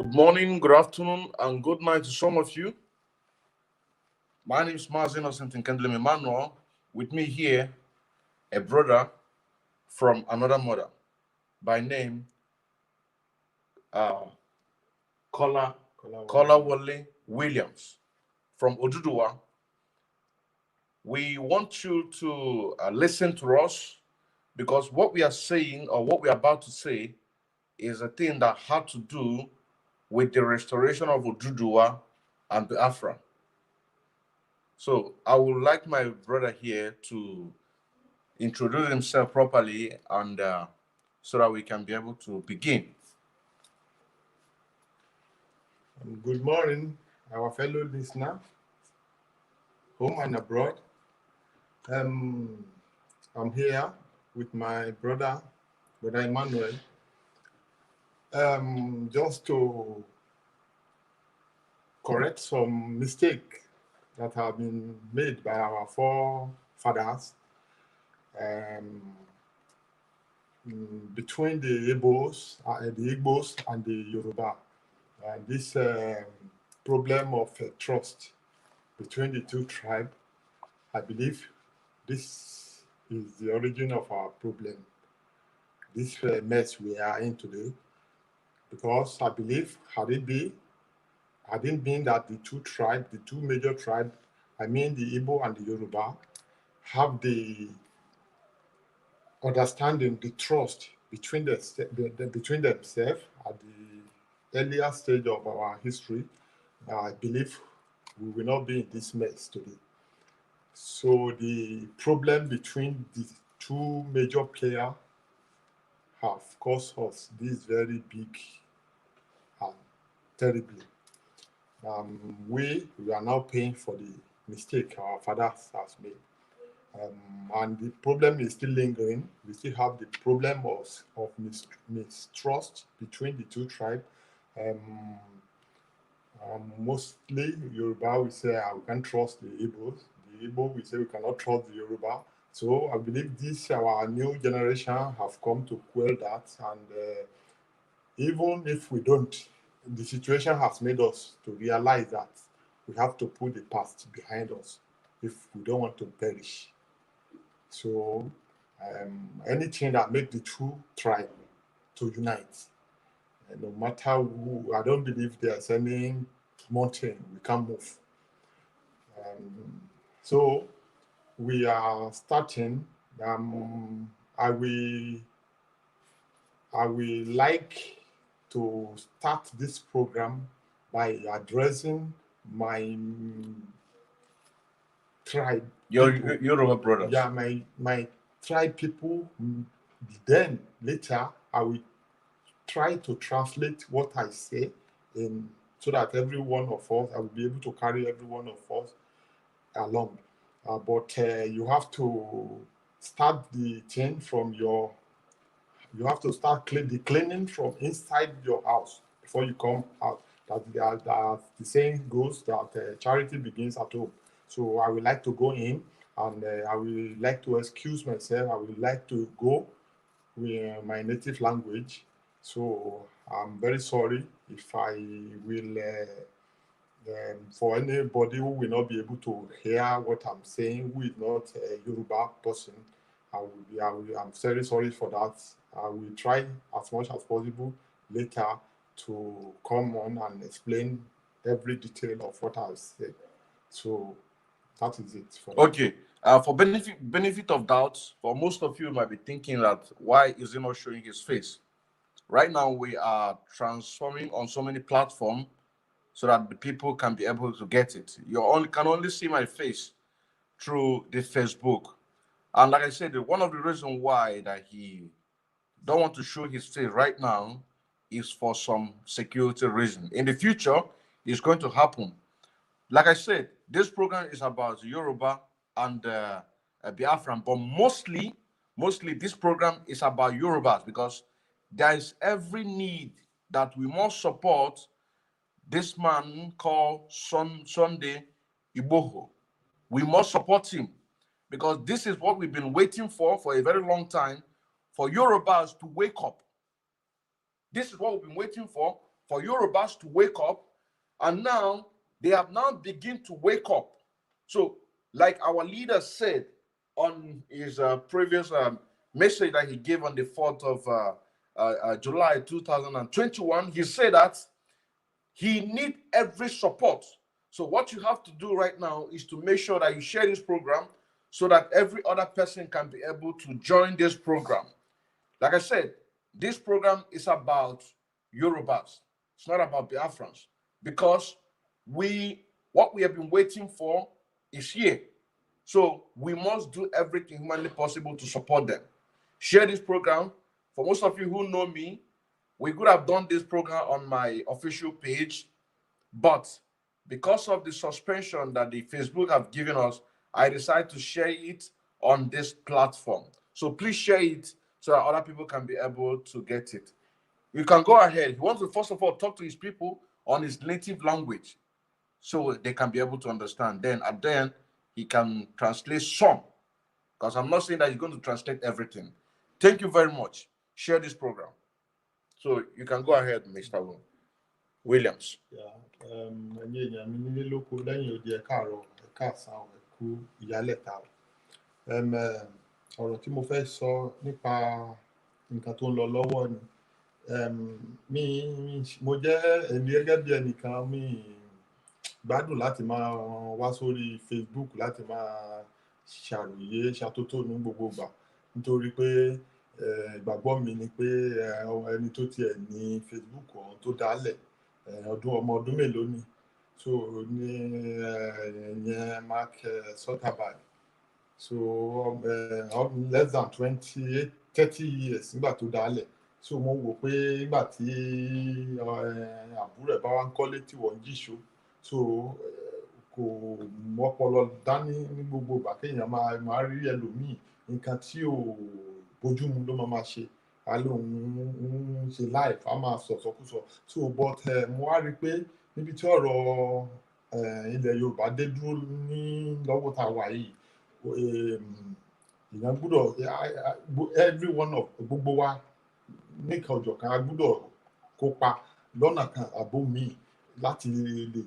Good morning, good afternoon, and good night to some of you. My name is Maz Innocent Nkendlem Emmanuel. With me here, a brother from another mother by name uh, Kola, Kola Wale Williams from ODUDUWA. We want you to listen to us because what we are saying or what we are about to say is a thing that had to do with the restoration of ODUDUWA and Biafra. So I would like my brother here to introduce himself properly and so that we can be able to begin. Good morning, our fellow listener, home and abroad. I'm here with my brother Emmanuel, just to correct some mistake that have been made by our forefathers between the Igbos and the Yoruba. This problem of trust between the two tribes, I believe this is the origin of our problem, this mess we are in today. Because I believe, had it been that the two major tribes, I mean the Igbo and the Yoruba, have the understanding, the trust between themselves at the earlier stage of our history, I believe we will not be in this mess today. So the problem between the two major players have caused us this very big and terribly. We are now paying for the mistake our fathers has made. And the problem is still lingering. We still have the problem of mistrust between the two tribes. Mostly Yoruba, we say we can't trust the Igbos. The Igbo, we say we cannot trust the Yoruba. So I believe our new generation have come to quell that. And even if we don't, the situation has made us to realize that we have to put the past behind us if we don't want to perish. So anything that makes the two tribes to unite, no matter who, I don't believe there's any mountain we can't move. So we are starting. I will like to start this program by addressing my tribe. Your Yoruba brothers. Yeah, my tribe people. Then later I will try to translate what I say so that every one of us, I will be able to carry every one of us along. But you have to start the thing from you have to start the cleaning from inside your house before you come out. That the saying goes that charity begins at home. So I would like to go in and I would like to excuse myself. I would like to go with my native language. So I'm very sorry if I will, for anybody who will not be able to hear what I'm saying, who is not a Yoruba person, I'm very sorry for that. I will try as much as possible later to come on and explain every detail of what I've said. So that is it. Okay. For benefit of doubt, for most of you might be thinking that why is he not showing his face? Right now we are transforming on so many platforms so that the people can be able to get it. Can only see my face through the Facebook. And like I said, one of the reasons why that he don't want to show his face right now is for some security reason. In the future, it's going to happen. Like I said, this program is about Yoruba and Biafran, but mostly this program is about Yorubas because there is every need that we must support this man called Sunday Igboho. We must support him because this is what we've been waiting for a very long time, for Yorubas to wake up. This is what we've been waiting for for Yorubas to wake up, and now they have now begun to wake up. So, like our leader said on his previous message that he gave on the 4th of July 2021, he said that he needs every support. So what you have to do right now is to make sure that you share this program so that every other person can be able to join this program. Like I said, this program is about Yorubas. It's not about Biafrans, because what we have been waiting for is here. So we must do everything humanly possible to support them. Share this program. For most of you who know me, we could have done this program on my official page, but because of the suspension that the Facebook have given us, I decided to share it on this platform. So please share it so that other people can be able to get it. You can go ahead. He wants to first of all talk to his people on his native language so they can be able to understand. Then at the end, he can translate some, because I'm not saying that he's going to translate everything. Thank you very much. Share this program. So you can go ahead, Mr. Williams. Yeah. Ẹ̀yin èèyàn mi nílé lóko lẹ́yìn odi ẹ káàárọ̀ ẹ káàsán ẹ kú ìyálẹ̀ta. Ọ̀rọ̀ tí mo fẹ́ sọ nípa nǹkan tó ń lọ lọ́wọ́ ni. Mo jẹ́ èmi gẹ́gẹ́ bí ẹnìkan mi gbádùn láti máa wá sórí Facebook láti máa ṣàròyé ṣàtótónu gbogbo ìgbà, nítorí pé ìgbàgbọ́ mi ni pé ẹni tó tiẹ̀ ní Facebook ọ̀hún tó dálẹ̀ ọmọ ọdún mélòó ni, so ní ìyẹn Mark Zuckerberg, so less than 30 years nígbà tó dálẹ̀. So mo wò pé nígbà tí àbúrò ẹ̀ bá wá ń kọ́lé tí wọ́n ń jíṣó, so kò mọ́pọlọ dání ní gbogbo ìgbà kéèyàn máa rí ẹlòmíì nǹkan tí ò bójúmu ló máa ṣe, a lóun ń ṣe live, a máa sọ̀sọ̀kúsọ. So but mo wá rí i pé níbi tí ọ̀rọ̀ ilẹ̀ Yorùbá dé dúró ní lọ́wọ́ tá a wà yìí, èèyàn gbọ́dọ̀ every one of gbogbo wa nìkan ọ̀jọ̀kan a gbọ́dọ̀ kópa lọ́nà kan àbó míì láti lè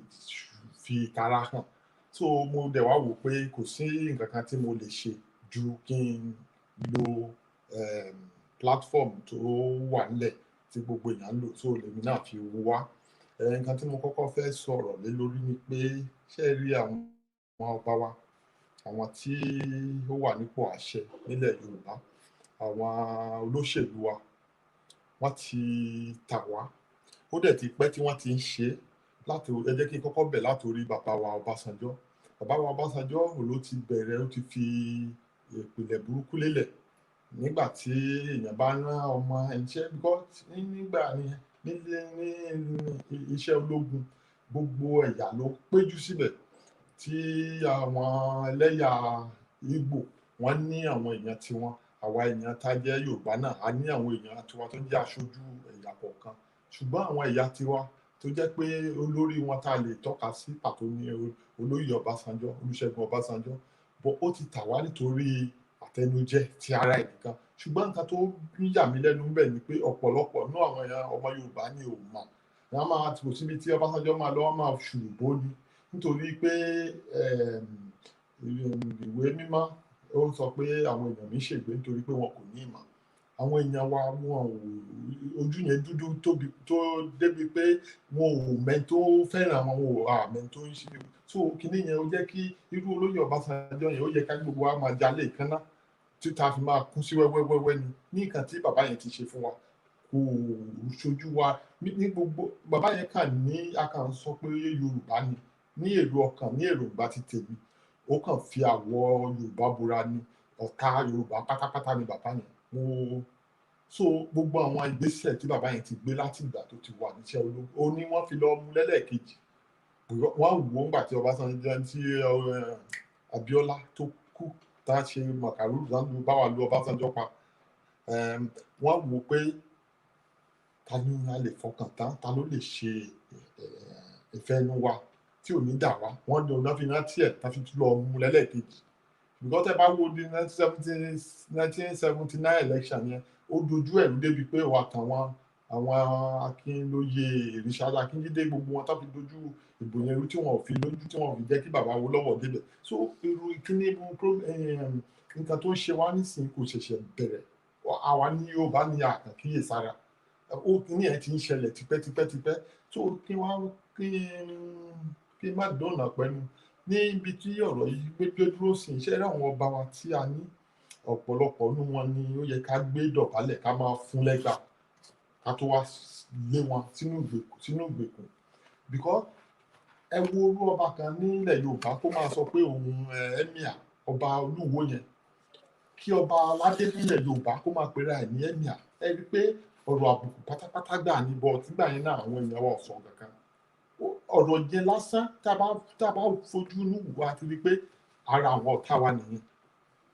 fi tara hàn. So mo dẹ̀ wá wò pé kò sí nǹkan kan tí mo lè ṣe ju kí n lo platform tó wà nílẹ̀ tí gbogbo èèyàn ń lò, so lèmi náà fi wá. Nǹkan tí mo kọ́kọ́ fẹ́ sọ̀rọ̀ lé lórí ni pé ṣé ẹ rí àwọn ọba wa, àwọn tí ó wà nípò àṣẹ nílẹ̀ Yorùbá, àwọn olóṣèlú wa, wọ́n ti tà wá. Ó dẹ̀ ti pẹ́ tí wọ́n ti ń ṣe láti, ẹ jẹ́ kí n kọ́kọ́ bẹ̀ látòrí bàbá wa Ọbásanjọ́. Bàbá wa Ọbásanjọ́ ló ti bẹ̀rẹ̀, ó ti fi ìpìlẹ̀ burúkú lélẹ̀. Nígbà tí èèyàn bá rán ọmọ ẹ̀ṣẹ́, because nígbà ní iṣẹ́ ológun gbogbo ẹ̀yà ló péjú síbẹ̀, tí àwọn ẹlẹ́yà Ìgbò wọ́n ní àwọn èèyàn tiwọn, àwa èèyàn tá jẹ́ Yorùbá náà a ní àwọn èèyàn tiwa tó jẹ́ aṣojú ẹ̀yà kọ̀ọ̀kan. Ṣùgbọ́n àwọn ẹ̀yà tiwa tó jẹ́ pé olórí wọn tá lè tọ́ka sí pàtó ní olóyè Ọbásanjọ́, Olúṣẹ́gun Ọbásanjọ́, bọ́ ó ti tà wá nítorí àtẹnujẹ ti ara ẹ̀ nìkan. Ṣùgbọ́n nǹkan tó yà mí lẹ́nu ń bẹ̀ ni pé ọ̀pọ̀lọpọ̀ nínú àwọn ọmọ Yorùbá ni ò mọ̀. Wọ́n máa tò síbi tí Ọbásanjọ́ máa lọ, wọ́n máa ṣùrùbó ni, nítorí pé ìwé mímọ́ ó sọ pé àwọn èèyàn mi ṣègbé nítorí pé wọn kò ní ìmọ̀. Àwọn èèyàn wa wọn ò ojú yẹn dúdú tóbi tó débi pé wọn ò mẹ́ni tó fẹ́ràn wọn, wọn ò àmẹ́ni tó ń ṣe. So kinní yẹn ó jẹ́ kí irú olóyè Ọbásanjọ́ yẹn ó yẹ ká gbogbo wa máa jalè kánná tí ta fi máa kún sí wẹ́wẹ́wẹ́wẹ́ ni. Ní nǹkan tí bàbá yẹn ti ṣe fún wa kò ṣojú wa ní gbogbo. Bàbá yẹn kàn ní a kàn sọ pé Yorùbá ni, ní èrò ọkàn, ní èròǹgbà ti tèmi, ó kàn fi àwọ̀ Yorùbá bora ni, ọ̀tá Yorùbá pátápátá ni bàbá yẹn. So gbogbo àwọn ìgbésẹ̀ tí bàbá yẹn ti gbé láti ìgbà tó ti wà níṣẹ́ ológun, ó ní wọ́n fi lọ mú lẹ́lẹ́kejì. Wọ́n wò ó ńgbà tí Ọbásanjọ́, tí Abíọ́lá tó kú, tá a ṣe màkàrú bá wa lu Ọbásanjọ́ pa. Wọ́n wò ó pé ta ni a lè fọkàn tán, ta ló lè ṣe ìfẹ́ inú wa tí ò ní dà wá. Wọ́n ní ọ̀nà fi rántí ẹ̀ tá fi lọ mú lẹ́lẹ́kejì. Because tẹ́ bá wo di 1979 election yẹn, ó dojú ẹ̀rú débi pé wà tàwọn àwọn Akínlóye Richard Akíndélé gbogbo wọn tó fi dojú ìbò yẹn rú tí wọn ò fi lójú tí wọn ò fi jẹ́ kí bàbá Awólọ́wọ̀ débẹ̀. So irú kíní nǹkan tó ń ṣe wá nísìnyí kò ṣẹ̀ṣẹ̀ bẹ̀rẹ̀, àwa ní Yorùbá ní àkànkíyè sára, ó kíní ẹ̀ ti ń ṣẹlẹ̀ tipẹ́tipẹ́tipẹ́. So kí n má dọ̀nà pẹ́nu níbi tí ọ̀rọ̀ yìí gbé dúró sí iṣẹ́ rẹ̀. Àwọn ọba wa tí a ní ọ̀pọ̀lọpọ̀ nínú wọn ni ó yẹ ká gbé dọ̀bálẹ̀ ká máa fún lẹ́gbà ká tó wá lé wọn sínú ìgbèkùn. Because ẹ wo orú ọba kan nílẹ̀ Yorùbá kó máa sọ pé òun emir ọba Olúwo yẹn, kí ọba aládé nílẹ̀ Yorùbá kó máa pera ẹ̀ ní emir, ẹ rí pé ọ̀rọ̀ àbùkù pátápátá gbà ní bọ̀ nígbà yẹn náà àwọn èèyàn wọ̀ sọ kankan. Ọ̀rọ̀ yẹn lásán tá a bá fojú inú wò á ti rí pé ara àwọn ọ̀tá wa nìyẹn.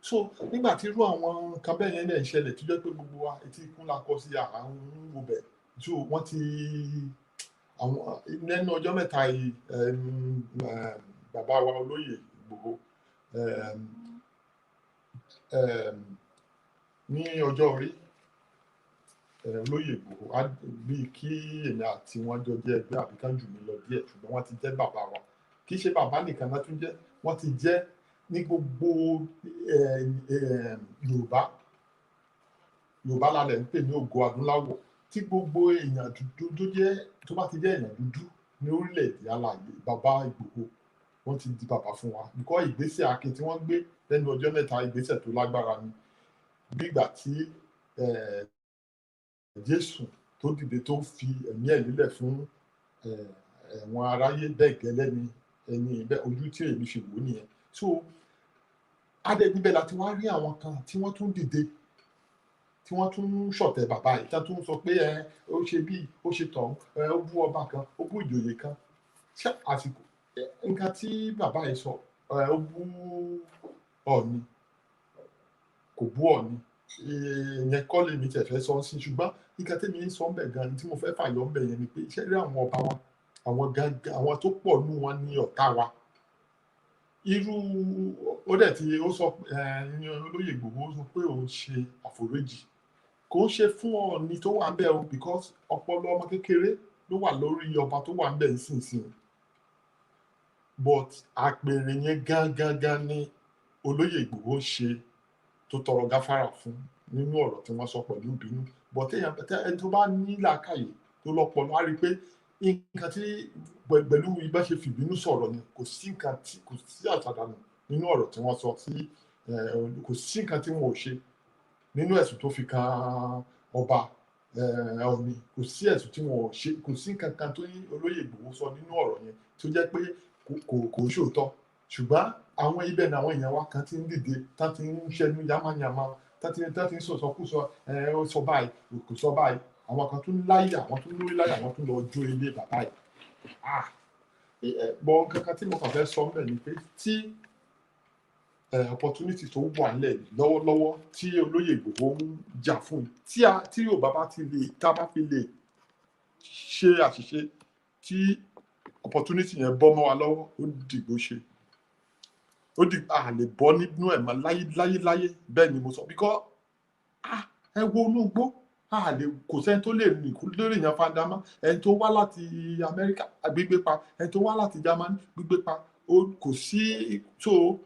So nígbà tí irú àwọn nǹkan bẹ́ẹ̀ yẹn náà ń ṣẹlẹ̀ tó jẹ́ pé gbogbo wa etí ikún la kọ sí àwọn wo bẹ̀, so wọ́n ti àwọn lẹ́nu ọjọ́ mẹ́ta yìí bàbá wa olóyè Ìgbòho ní ọjọ́ orí olóyè Ìgbòho bíi kí èmi àti wọn jọ jẹ́ ẹgbẹ́ àbíká jù mí lọ díẹ̀, ṣùgbọ́n wọ́n ti jẹ́ bàbá wa. Kì í ṣe bàbá nìkan náà tún jẹ́, wọ́n ti jẹ́ ní gbogbo Yorùbá lálẹ́ ń pè ní ògo adúláwọ̀, tí gbogbo èèyàn dúdú tó bá ti jẹ́ èèyàn dúdú ní orílẹ̀-èdè alààyè, bàbá Ìgbòho wọ́n ti di bàbá fún wa. Bíkọ́ ìgbésẹ̀ akin tí wọ́n gbé lẹ́nu ọjọ́ mẹ́ta, ìgbésẹ̀ tó lágbára ni. Bí ìgbà tí Jésù tó dìde tó fi ẹ̀mí ẹ̀ lélẹ̀ fún ẹ̀wọ̀n aráyé, bẹ́ẹ̀ gẹ́lẹ́ ni ẹni ojú tí èmi fi wò nìyẹn. So adé níbẹ̀ láti wá rí àwọn kan tí wọ́n tún dìde, tí wọ́n tún ṣọ̀tẹ̀ bàbá yìí, tí wọ́n tún sọ pé ó ṣe bí ó ṣe tọ̀, ó bú ọba kan, ó bú ìjòyè kan. Ṣé àsìkò nǹkan tí bàbá yìí sọ, ó bú Ọọ̀ni, kò bú Ọọ̀ni, ìyẹn kọ́ lèmi tẹ̀ fẹ́ sọ sí, ṣùgbọ́n nǹkan tèmi ń sọ ń bẹ̀ gan-an tí mo fẹ́ fàyọ ń bẹ̀ yẹn ni pé ṣé rí àwọn ọba wa, àwọn tó pọ̀ nú wọn ní ọ̀tá wa. Irú ó dẹ̀ tí ó sọ olóyè Ìgbòho sọ pé òun ṣe àforíjì, kò ń ṣe fún Ọọ̀ni tó wà ń bẹ̀ o, because ọpọlọ ọmọ kékeré ló wà lórí ọba tó wà ń bẹ̀ nísinsìnyí. But àpèrè yẹn gangan ni olóyè Ìgbòho ṣe tó tọrọ gáfárà fún nínú ọ̀rọ̀ tí wọ́n sọ pẹ̀lú ìbínú. But ẹni tó bá ní làákàyè tó lọ́pọlọ á rí pé nǹkan tí pẹ̀lú ibà ṣe fìbínú sọ̀rọ̀ ni, kò sí àṣàdànù nínú ọ̀rọ̀ tí wọ́n sọ sí, kò sí nǹkan tí wọ́n ò ṣe nínú ẹ̀sùn tó fi kan ọba Ọọ̀ni, kò sí ẹ̀sùn tí wọ́n ò ṣe, kò sí nǹkan kan tó ní olóyè Ìgbòho sọ nínú ọ̀rọ̀ yẹn tó jẹ́ pé kò ṣòótọ́. Ṣùgbọ́n àwọn ibẹ̀ ni àwọn èèyàn wa kan ti ń dìde, tá ti ń ṣẹnu yamayama, tá ti ń sọ̀sọkúsọ, ó sọ báyìí, kò sọ báyìí. Àwọn kan tún láyà, àwọn tún lórí láyà, àwọn tún lọ jó ilé bàbá yìí. Bọ̀ kankan tí mo kàn fẹ́ sọ ń bẹ̀ ni pé tí opportunity tó wà nílẹ̀ lọ́wọ́lọ́wọ́ tí olóyè Ìgbòho ń jà fún, tí Yorùbá bá fi lè ṣe àṣìṣe, tí opportunity yẹn bọ́ mọ́ wa lọ́wọ́, ó dìgbò ṣe, a lè bọ́ nínú ẹ̀ mọ́ láyé. Bẹ́ẹ̀ ni mo sọ, because ẹ wo inú igbó, kò sẹ́ni tó lè rìn lórí èèyàn fanda mọ́. Ẹni tó wá láti Amẹ́ríkà gbígbé pa, ẹni tó wá láti Germany gbígbé pa, kò sí. So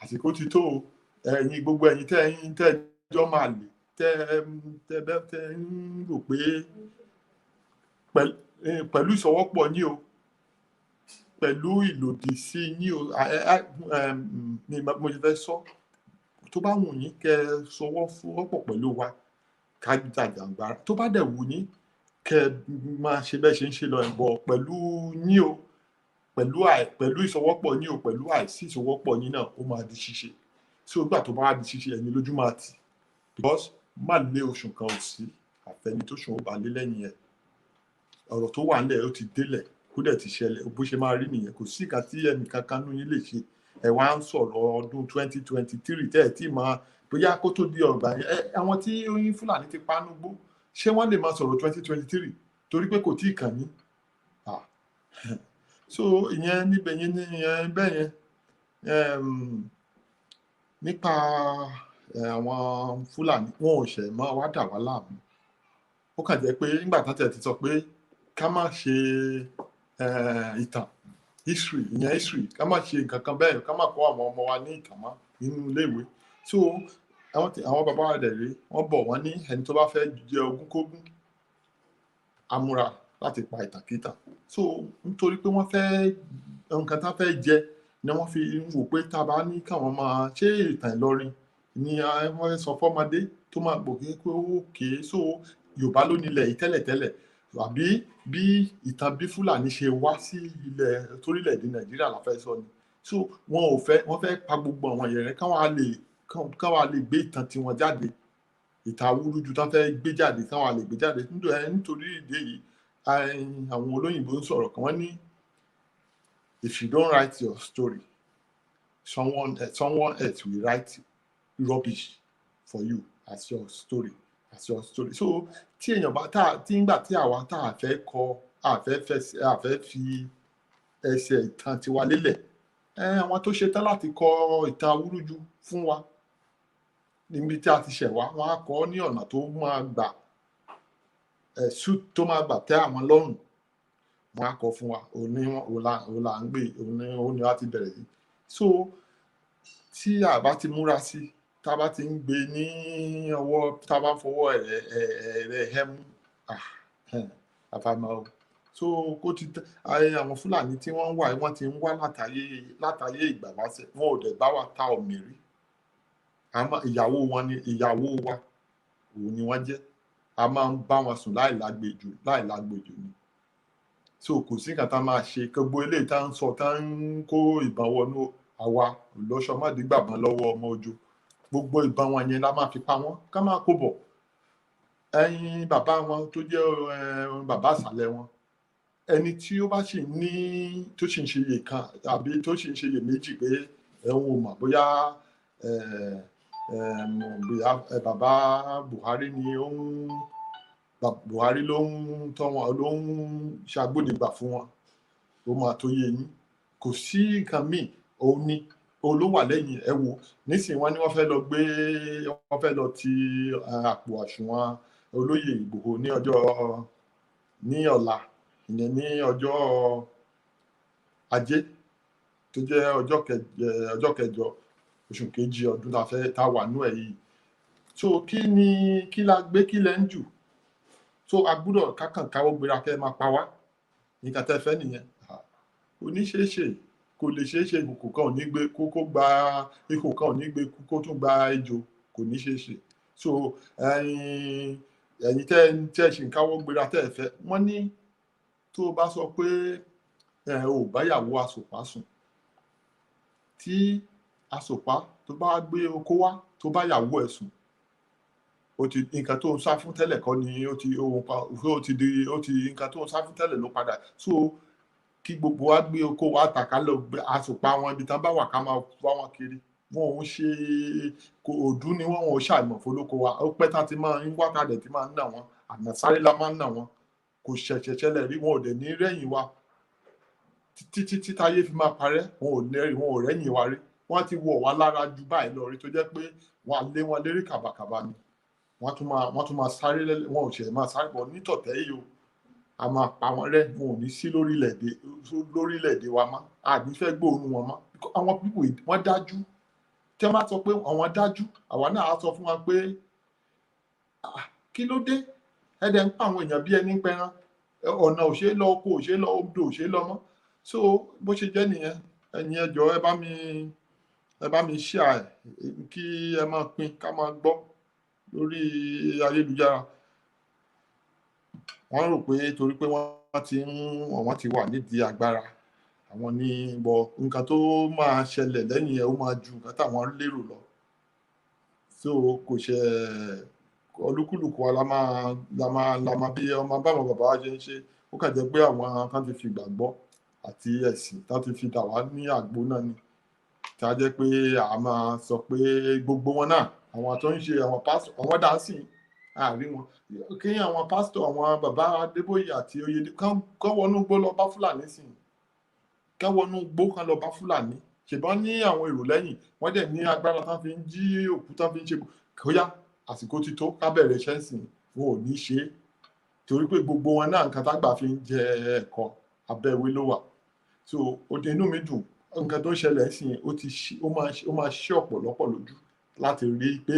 àsìkò ti tó ẹ̀yin gbogbo ẹ̀yin tẹ́ ẹjọ́ máa lè tẹ́ ń rò pé pẹ̀lú ìsọwọ́pọ̀ yín o, pẹ̀lú ìlòdì sí yín o, ni mo ṣe fẹ́ sọ, tó bá wù yín kẹ́ sọwọ́pọ̀ pẹ̀lú wa ká jàjàǹgbara, tó bá dẹ̀ wù yín kẹ́ máa ṣe bẹ́ẹ̀ ṣe ń ṣe lọ ẹ̀bọ̀ pẹ̀lú yín o, pẹ̀lú ìsọwọ́pọ̀ yín o, pẹ̀lú àìsí ìsọwọ́pọ̀ yín náà ó máa di ṣíṣe. So ìgbà tó bá wá di ṣíṣe, ẹ̀yin lójú máa tì, because má lé oṣù kan ò sí àfẹni tó ṣùn ó bá lé lẹ́yìn ẹ̀. Ọ̀rọ̀ tó wà nílẹ̀ ó ti délẹ̀, kó dẹ̀ ti ṣẹlẹ̀, bó ṣe máa rí nìyẹn. Kò sí nǹkan tí ẹnìkan kan nú yín lè ṣe. Ẹ wá ń sọ̀rọ̀ ọdún 2023 tẹ́ ẹ̀ tí máa bóyá kó tó di ọ̀gbà yẹn. Àwọn tí oyin Fúlàní ti pa nú gbó, ṣé wọ́n lè máa sọ̀rọ̀ 2023 torí pé kò tíì kàn yín? So ìyẹn níbẹ̀ yẹn ní bẹ́ẹ̀ yẹn. Nípa àwọn Fúlàní, wọn ò ṣẹ̀ máa wá dà wá láàmú. ó kàn jẹ́ pé nígbà tán tẹ̀ ti sọ pé ká má ṣe ìtàn history ìyẹn history ká má ṣe nǹkan kan bẹ́ẹ̀ ká má kọ́ àwọn ọmọ wa ní ìtàn mọ́ nínú iléèwé so àwọn bàbá wa dẹ̀ rí wọ́n bọ̀ wọ́n ní ẹni tó bá fẹ́ jẹ ogúnkógún amúra láti pa ìtàkìtà so nítorí pé wọ́n fẹ́ nǹkan tá fẹ́ jẹ ni wọ́n fi wò pé tá a bá ní káwọn máa ṣe ìtàn Ìlọrin ni wọ́n sọ fọ́mọdé tó máa gbòkè pé ókè so Yorùbá ló nílẹ̀ yìí tẹ́lẹ̀tẹ́lẹ̀ àbí bí ìtàn bí Fúlàní ṣe wá sí ilẹ̀ torílẹ̀-èdè Nàìjíríà la fẹ́ sọ ni so wọ́n fẹ́ pa gbogbo àwọn yẹn káwọn lè gbé ìtàn tiwọn jáde ìtàn awúrúju tán fẹ́ gbé jáde káwọn lè gbé jáde nítorí ìdí èyí àwọn olóyìnbó ń sọ̀rọ̀ kan wọ́n ní if you don't write your story someone else will write rubbish for you as your story so tí èèyàn bá tí ń gbà tí àwa tá a fẹ́ kọ àfẹ́ fi ẹsẹ̀ ìtàn tiwa lélẹ̀ àwọn tó ṣetán láti kọ ìtàn awúrúju fún wa níbi tí a ti ṣẹ̀ wá wọn á kọ ní ọ̀nà tó máa gbà tó máa gbà tẹ́ àwọn lọ́rùn wọn á kọ fún wa òun là ń gbé òun ni wá ti bẹ̀rẹ̀ sí so tí a bá ti múra sí tá a bá ti ń gbé ní ọwọ́ tá a bá fọwọ́ ẹ̀rẹ̀ hẹ́mú àfàìmọ̀ o so kó ti àwọn Fúlàní tí wọ́n ti ń wá látàyé ìgbà wáṣẹ̀ wọn ò dẹ̀ bá wa ta òmìnirí ìyàwó wọn ni ìyàwó wa òun ni wọ́n jẹ́ a máa ń bá wọn sùn láìlágbèjò ni so kò sí nǹkan tá a máa ṣe gbogbo eléyìí tá ń sọ tá ń kó ìbọn wọnú àwa lọ́sọmọdégbàbọn lọ́wọ́ ọmọ ojú gbogbo ìbọn wọn yẹn la máa fi pa wọn ká máa kó bọ̀ ẹ̀yin bàbá wọn tó jẹ́ bàbá àṣàlẹ̀ wọn ẹni tí ó bá sì ní tó sì ń ṣe iye kan àbí tó sì ń ṣe iye méjì pé ẹ̀hún ò mọ̀ bóyá bàbá Buhari ni Buhari ló ń tọ́ wọn ló ń ṣàgbódegbà fún wọn ó máa tó yé yín kò sí nǹkan míì òun ni olówà lẹ́yìn ẹ wo nísìnyí wọ́n ní wọ́n fẹ́ lọ ti àpò àsùnwọ̀n olóyè Ìgbòho ní ọ̀la ìyẹn ní ọjọ́ Ajé tó jẹ́ ọjọ́ kẹjọ oṣù kejì ọdún tá wà nú ẹ̀ yìí so kí la gbé kí lẹ́ ń jù so a gbúdọ̀ kákàn káwọ́ gbéra kẹ́ máa pa wá nǹkan tẹ́ fẹ́ nìyẹn oníṣeéṣe kò lè ṣeéṣe ìkòkò kan ò ní gbé kókó gba ikò kan ò ní gbé kókó tún gba ejò kò ní ṣeéṣe so ẹ̀yin tẹ́ ṣì ń káwọ́ gbéra tẹ́ fẹ́ wọ́n ní tó bá sọ pé ò báyàwó asòpá sùn tí asòpá tó bá gbé oko wá tó báyàwó ẹ̀ sùn nǹkan tó ń sá fún tẹ́lẹ̀ kọ́ ni nǹkan tó ń sá fún tẹ́lẹ̀ ló padà so kí gbogbo wa gbé oko wa tàkà lọ asòpá wọn ibi tán bá wà ká máa wá wọn kiri wọn ò ṣe òdú ni wọn ò ṣàìmọ̀ fólókó wa ó pẹ́ tá ti máa ń wákàdẹ̀ tí máa ń nà wọn àná sáré la máa ń nà wọn kò ṣẹ̀ṣẹ̀ṣẹlẹ̀ rí wọn ò dẹ̀ ní rẹ́yìn wa títí táyé fi máa parẹ́ wọn ò rẹ́yìn wa rí wọ́n ti wọ̀ wá lára ju báyìí lọ rí tó jẹ́ pé wọ́n á lé wọn lérí kàbàkàbà ni wọ́n tún máa sáré wọn ò ṣẹ̀ máa sáré bọ̀ nítọ̀tẹ́ yìí o a máa pa wọn rẹ́ wọn ò ní sí lórílẹ̀‐èdè wa mọ́ àní fẹ́ gbóòórùn wọn mọ́ àwọn pípò wọ́n dájú tí wọ́n bá sọ pé àwọn dájú àwa náà á sọ fún wọn pé kí ló dé ẹ̀dẹ̀ ń pa àwọn èèyàn bí ẹni pẹran ọ̀nà ò ṣe é lọ oko ò ṣe é lọ odò ò ṣe é lọ mọ́ so bó ṣe jẹ́ nìyẹn ẹ̀yin ẹ jọ̀ọ́ ẹ bá mi share kí ẹ máa pín ká máa gbọ́ lórí ayélujára wọ́n rò pé torí pé wọ́n ti wà nídìí agbára àwọn ní bọ̀ nǹkan tó máa ṣẹlẹ̀ lẹ́yìn ẹ̀ ó máa ju nǹkan táwọn lérò lọ so kò ṣe olúkúlùkù wa la máa bí ọmọ báwọn bàbá wa ṣe ń ṣe ó kàn jẹ́ pé àwọn kan ti fi gbàgbọ́ àti ẹ̀sìn tá ti fi dà wá ní àgbo náà ni tá a jẹ́ pé a máa sọ pé gbogbo wọn náà àwọn tó ń ṣe àwọn pásítọ̀ àwọn dá sí àárín wọn kí àwọn pásítọ̀ àwọn bàbá Adébóyè àti Oyèdè kán wọnú gbó lọ bá Fúlàní sí kán wọnú gbó kan lọ bá Fúlàní ṣùgbọ́n ní àwọn èrò lẹ́yìn wọ́n dẹ̀ ní agbára tán fi ń jí òkú tán fi ń ṣe kóyá àsìkò ti tó ká bẹ̀rẹ̀ iṣẹ́ sìn wọn ò ní ṣe torí pé gbogbo wọn náà nǹkan tágbà fi ń jẹ ẹ̀kọ́ abẹ́ ìwé ló wà. So inú mi dùn nǹkan tó ń ṣẹlẹ̀ sí ó máa ṣí ọ̀pọ̀lọpọ̀ lójú láti rí pé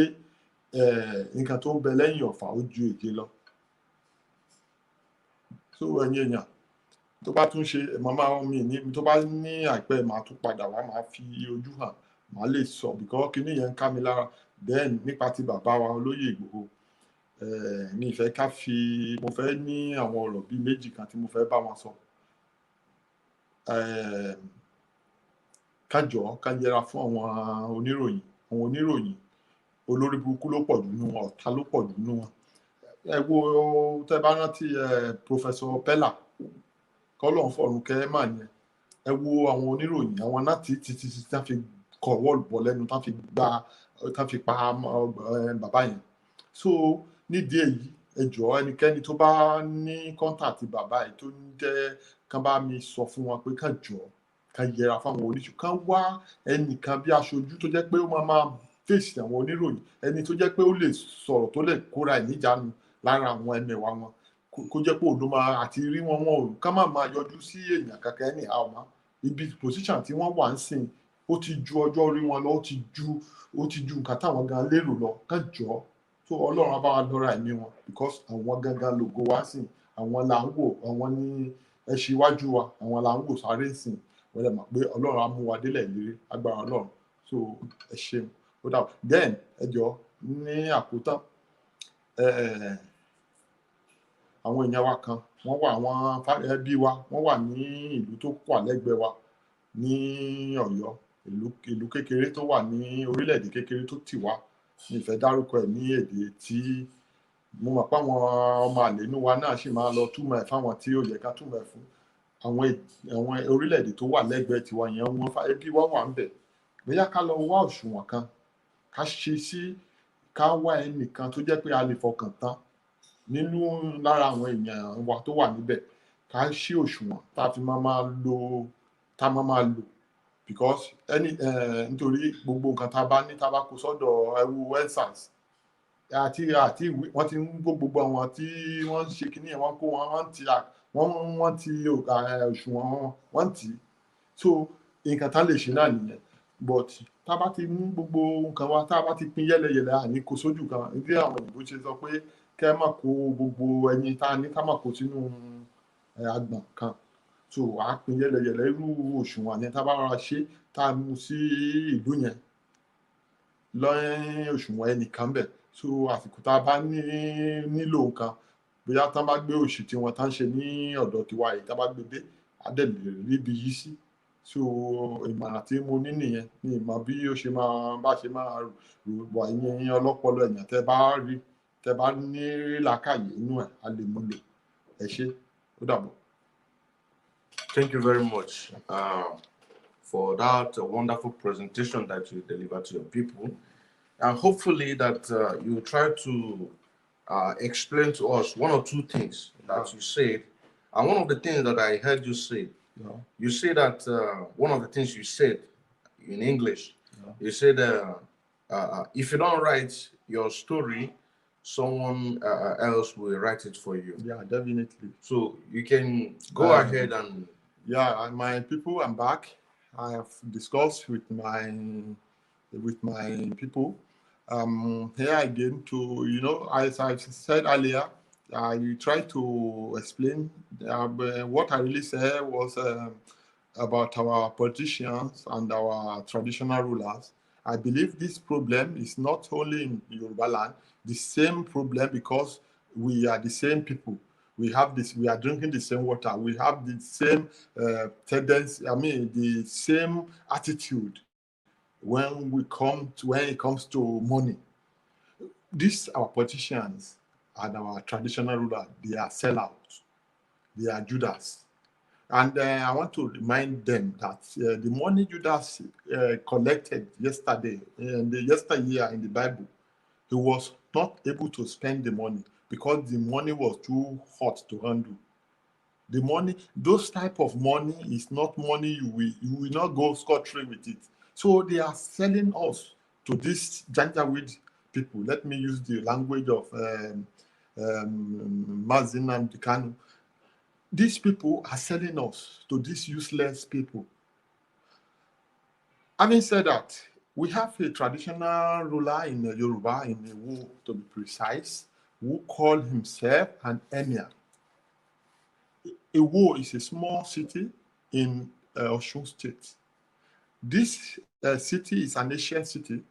nǹkan tó ń bẹ lẹ́yìn ọ̀fà ó ju èké lọ. So ẹ̀yin èèyàn tó bá tún ṣe màmá mi ní tó bá ní àìpẹ́ màá tún padà wá màá fi ojú hàn màá lè sọ because kíní yẹn ń ká mi lára. Then nípa ti bàbá wa olóyè Ìgbòho mi ìfẹ́ ká fi mo fẹ́ ní àwọn ọ̀rọ̀ bíi méjì kan tí mo fẹ́ bá wọn sọ. Ká jọ̀ọ́ ká yẹra fún àwọn oníròyìn olórí burúkú ló pọ̀ jù nínú wọn, ọ̀tá ló pọ̀ jù nínú wọn. Ẹ wo tẹ́ bá rántí Professor Pella kọ́lọ́run fọ̀run kẹ́ mà yẹn, ẹ wo àwọn oníròyìn àwọn náà tí tá fi kọ̀ wọ́ọ̀lù bọ̀ lẹ́nu tá fi pa bàbá yẹn. So nídìí èyí ẹ jọ̀ọ́ ẹnikẹ́ni tó bá ní kọ́ńtàtì bàbá yìí tó ń jẹ́ kán bá mi sọ fún wọn pé ká jọ̀ọ́ ká yẹra fáwọn oníṣòwò, ká wá ẹnìkan bí aṣojú tó jẹ́ pé ó máa fèsì àwọn oníròyìn, ẹni tó jẹ́ pé ó lè sọ̀rọ̀ tó lè kóra ẹ̀ níjàánu lára àwọn ẹmẹ̀wà wọn, kó jẹ́ pé òun ló máa àti rí wọn ò ká má máa yọjú sí èèyàn kankan ẹni àmọ́ ibi position tí wọ́n wà ń sìn ó ti ju ọjọ́ orí wọn lọ, ó ti ju nǹkan táwọn gan lérò lọ. Ká jọ̀ọ́ tó Ọlọ́run á bá wa lọ́ra ẹ̀mí wọn because àwọn gangan lògo wá sìn, àwọn là ń wò, àwọn ní ẹṣin iwájú wa, àwọn là ń wò sáré sìn. Wọ́n lè mọ̀ pé Ọlọ́run á mú wa délẹ̀ lérí agbára Ọlọ́run. So ẹ ṣeun ó dà. Then ẹ jọ̀ọ́ ní àkótán àwọn èèyàn wa kan wọ́n wà àwọn ẹbí wa wọ́n wà ní ìlú tó wà lẹ́gbẹ̀ẹ́ wa ní Ọ̀yọ́, ìlú kékeré tó wà ní orílẹ̀-èdè kékeré tó tì wá ní ìfẹ́ dárúkọ ẹ̀ ní èdè tí mo mọ̀ pé àwọn ọmọ àlè inú wa náà sì máa lọ túmọ̀ ẹ̀ fáwọn tí ó yẹ ká túmọ̀ ẹ̀ fún. Àwọn orílẹ̀-èdè tó wà lẹ́gbẹ̀ẹ́ tiwa yẹn wọ́n ẹbí wa wà ń bẹ̀. Bóyá ká lọ wá òṣùwọ̀n kan ká wá ẹnìkan tó jẹ́ pé a lè fọkàn tán lára àwọn èèyàn wa tó wà níbẹ̀, ká ṣí òṣùwọ̀n tá a fi máa lò because nítorí gbogbo nǹkan tá a bá ní tá a bá kó sọ́dọ̀ ẹwu ensars àti wọ́n ti ń gbó gbogbo àwọn tí wọ́n ń ṣe kíní ẹ̀ wọ́n kó wọ́n ti òṣùwọ̀n wọ́n ti. So nǹkan tá lè ṣe náà nìyẹn, but tá a bá ti mú gbogbo nǹkan wa tá a bá ti pín yẹ́lẹyẹ̀lẹ àní kó sójú kan bí àwọn òyìnbó ṣe sọ pé kẹ́ má kó gbogbo ẹyin tá a ní ká má kó sínú agbọ̀n kan. So wàá pín yẹ́lẹyẹ̀lẹ irú òṣùwọ̀n yẹn tá a bá rọra ṣe tá a mú sí ìlú yẹn lọ́yìn òṣùwọ̀n ẹnìkan bẹ̀. So àsìkò tá a bá nílò nǹkan bóyá tá a bá gbé òṣì tí wọ́n tá ń ṣe ní ọ̀dọ̀ tiwa yìí tá a bá gbé dé á dẹ̀ lè ríbi yí sí. So ìmọ̀ràn tí mo ní nìyẹn ní ìmọ̀ bí ó ṣe bá ṣe máa wà yín ọlọ́pọlọ èèyàn tẹ́ bá ní làákàyè inú ẹ̀ á lè mú lò. Ẹ ṣé ó dàbọ̀. Thank you very much for that wonderful presentation that you delivered to your people, and hopefully that you try to explain to us one or two things that you said. And one of the things that I heard you say, you say that one of the things you said in English, you said if you don't write your story, someone else will write it for you. Yeah, definitely. So you can go ahead and. Yeah, my people, I'm back. I have discussed with my people. Here again to, as I said earlier, I tried to explain what I really said was about our politicians and our traditional rulers. I believe this problem is not only in Yoruba land, the same problem because we are the same people. We have this, we are drinking the same water. We have the same tendency, the same attitude when it comes to money. These our politicians and our traditional rulers, they are sellouts. They are Judas. And I want to remind them that the money Judas collected yesterday, yesteryear in the Bible, he was not able to spend the money because the money was too hot to handle. The money, those type of money is not money you will not go scot-free with it. So they are selling us to these janjaweed people. Let me use the language of Mazin and Kanu. These people are selling us to these useless people. Having said that, we have a traditional ruler in Yoruba, in Iwo, to be precise, who called himself an emir. Iwo is a small city in Osun State. This city is an ancient city,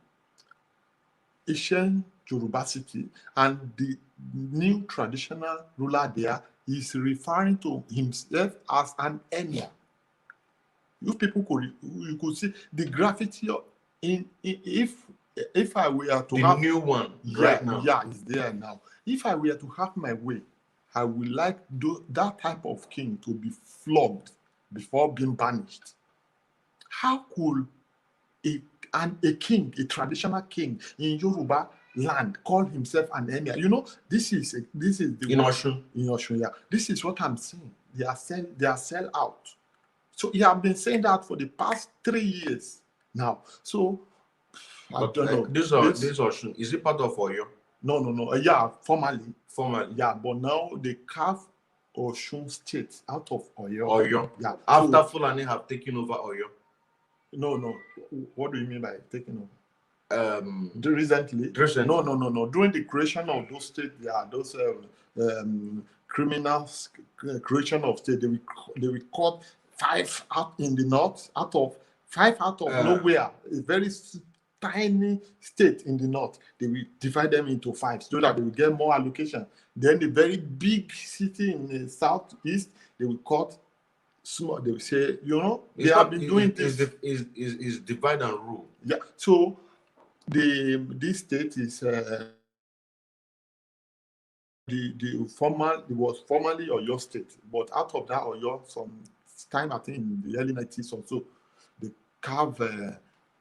ancient Yoruba city, and the new traditional ruler there is referring to himself as an emir. You people could see the graffiti if I were to the have new one right now. Yeah, it's there now. If I were to have my way, I would like that type of king to be flogged before being banished. How could a king, a traditional king in Yoruba land, call himself an emir? You know, this is the In Osun. In Osun, yeah. This is what I'm saying. They are sell out. So he have been saying that for the past 3 years now. So I don't know. This Osun, is it part of Oyo? No. Yeah, formally. Formally. Yeah, but now they carve Osun State out of Oyo. Oyo. Yeah. After Fulani have taken over Oyo. No. What do you mean by taking over? Recently. No. During the creation of those states, yeah, those criminals creation of state, they will cut 5 out in the north, out of nowhere, a very tiny state in the north. They will divide them into 5 so that they will get more allocation. Then the very big city in the southeast, they will cut small. They will say, they have been doing this. Is divide and rule. Yeah. So this state is it was formerly Oyo State, but out of that Oyo, some time I think in the early 90s or so, they carve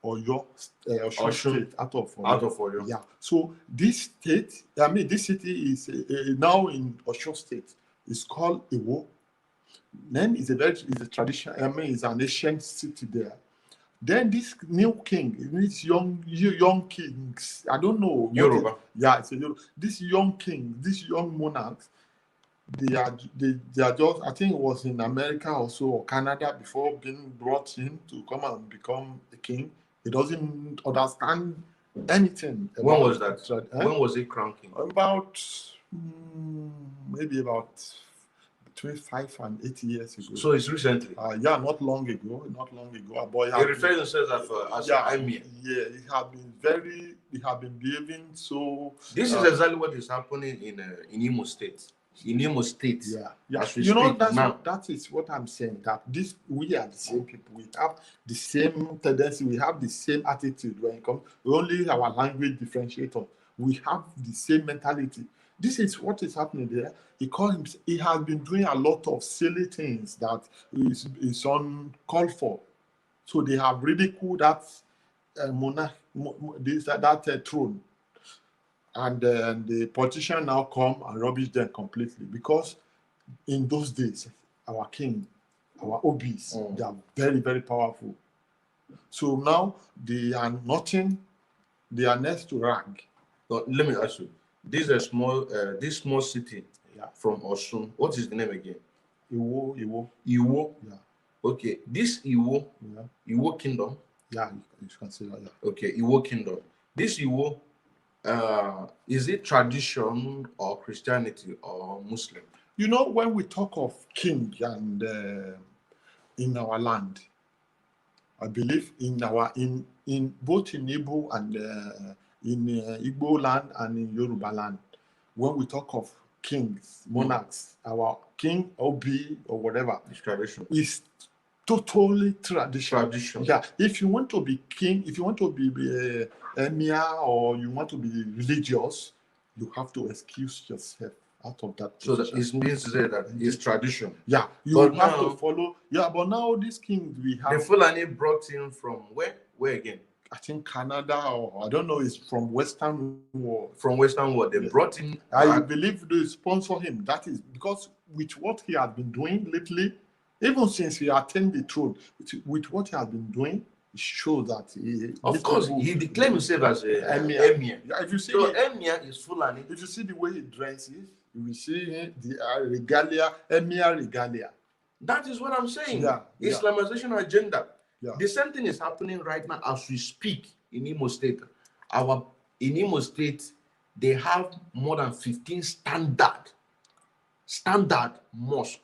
Oyo State out of Oyo. Yeah. So this state, this city is now in Oyo State. It's called Iwo. Then it's a tradition. It's an ancient city there. Then this new king, these young kings, I don't know. Yoruba. It's a Yoruba. These young kings, these young monarchs, they are just, I think it was in America also or Canada before being brought in to come and become a king. He doesn't understand anything. When was that? When was he crowned king? About maybe about between 5 and 8 years ago. So it's recently? Not long ago. But he refers himself as an emir. Yeah, he have been behaving so. This is exactly what is happening in Imo State. In Imo State. Yeah. That is what I'm saying. That we are the same people. We have the same tendency. We have the same attitude when it comes. Only our language differentiator. We have the same mentality. This is what is happening there. He has been doing a lot of silly things that is uncalled for. So they have ridiculed that throne. And the politicians now come and rubbish them completely, because in those days, our king, our OBs, they are very, very powerful. So now they are nothing. They are next to rag. But let me ask you. This is this small city from Osun. What is the name again? Iwo. Yeah. Okay. This Iwo. Yeah. Iwo Kingdom. Yeah, you can say that. Yeah. Okay, Iwo Kingdom. This Iwo, is it tradition or Christianity or Muslim? When we talk of king and in our land, I believe in both in Igbo and in Igbo land and in Yoruba land, when we talk of kings, monarchs, our king, OB, or whatever, it's tradition. It's totally tradition. Yeah. If you want to be king, if you want to be emir, or you want to be religious, you have to excuse yourself out of that position. So that it means to say that it's tradition. Yeah. You have to follow. Yeah, but now this king we have. The Fulani brought in from where? Where again? I think Canada, or I don't know, it's from Western world. From Western world, they brought in. I believe they sponsor him. That is because with what he has been doing lately, even since he attained the throne, with what he has been doing, shows that Of course, he declared himself as a emir. Yeah, if you see So emir is Fulani. if you see the way he dresses, you will see the regalia, emir regalia. That is what I'm saying. Yeah, Islamization agenda. Yeah. The same thing is happening right now as we speak in Imo State. In Imo State, they have more than 15 standard mosque.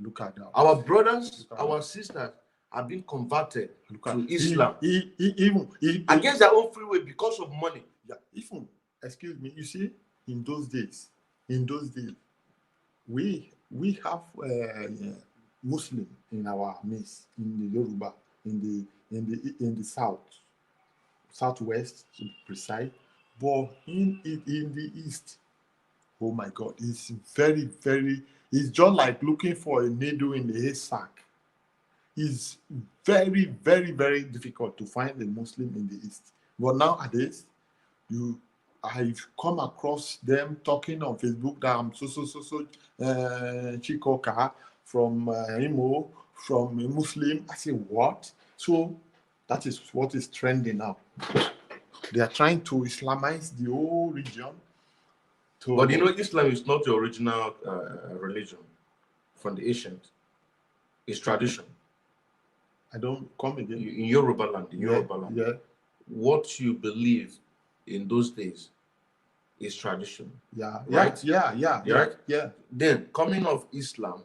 Look at that. Our brothers, our sisters have been converted to Islam against their own free will because of money. Yeah, even excuse me, you see, in those days, we have Muslim in our midst, in the Yoruba, in the southwest to be precise, but in the east, oh my God, it's very, very. It's just like looking for a needle in the haystack. It's very, very, very difficult to find a Muslim in the East. But nowadays, I've come across them talking on Facebook that I'm Chikoka from Imo, from a Muslim. I say, what? So that is what is trending now. They are trying to Islamize the whole region. But you know, Islam is not the original religion from the ancient. It's tradition. I don't come again. In Yoruba land, Yeah. What you believe in those days is tradition. Yeah. Right? Yeah. Right? Yeah. Then coming of Islam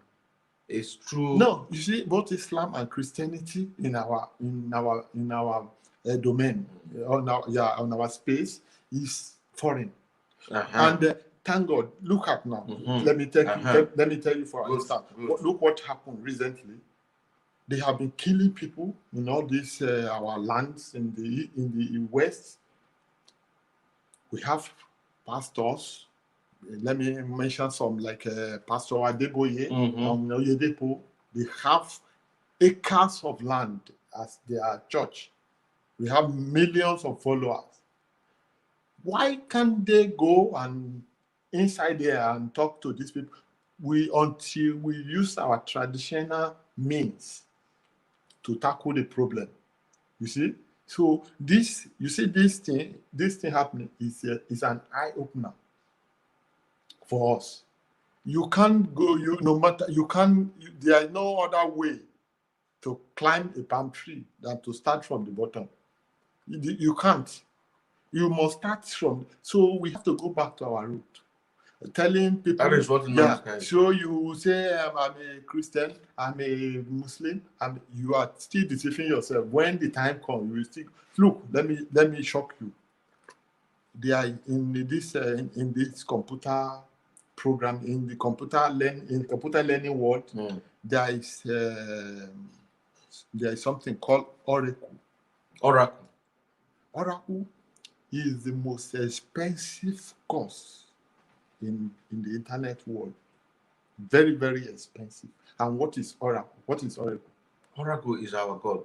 is true. No, you see, both Islam and Christianity in our domain, on our space is foreign. And thank God, look at now. Let me tell you for instance. Look what happened recently. They have been killing people in all these our lands in the west. We have pastors. Let me mention some like Pastor Adeboye on Oyedepo. They have acres of land as their church. We have millions of followers. Why can't they go and inside there and talk to these people? Until we use our traditional means to tackle the problem. You see? So this thing happening is an eye opener for us. You can't go, there is no other way to climb a palm tree than to start from the bottom. You can't. You must start from, so we have to go back to our root. Telling people, that is what so you say I'm a Christian, I'm a Muslim, you are still deceiving yourself. When the time comes, you will still look. Let me shock you. They are in this computer program, in the computer learning world. There is something called Oracle. Oracle is the most expensive course in the internet world. Very, very expensive. And what is Oracle? Oracle is our God.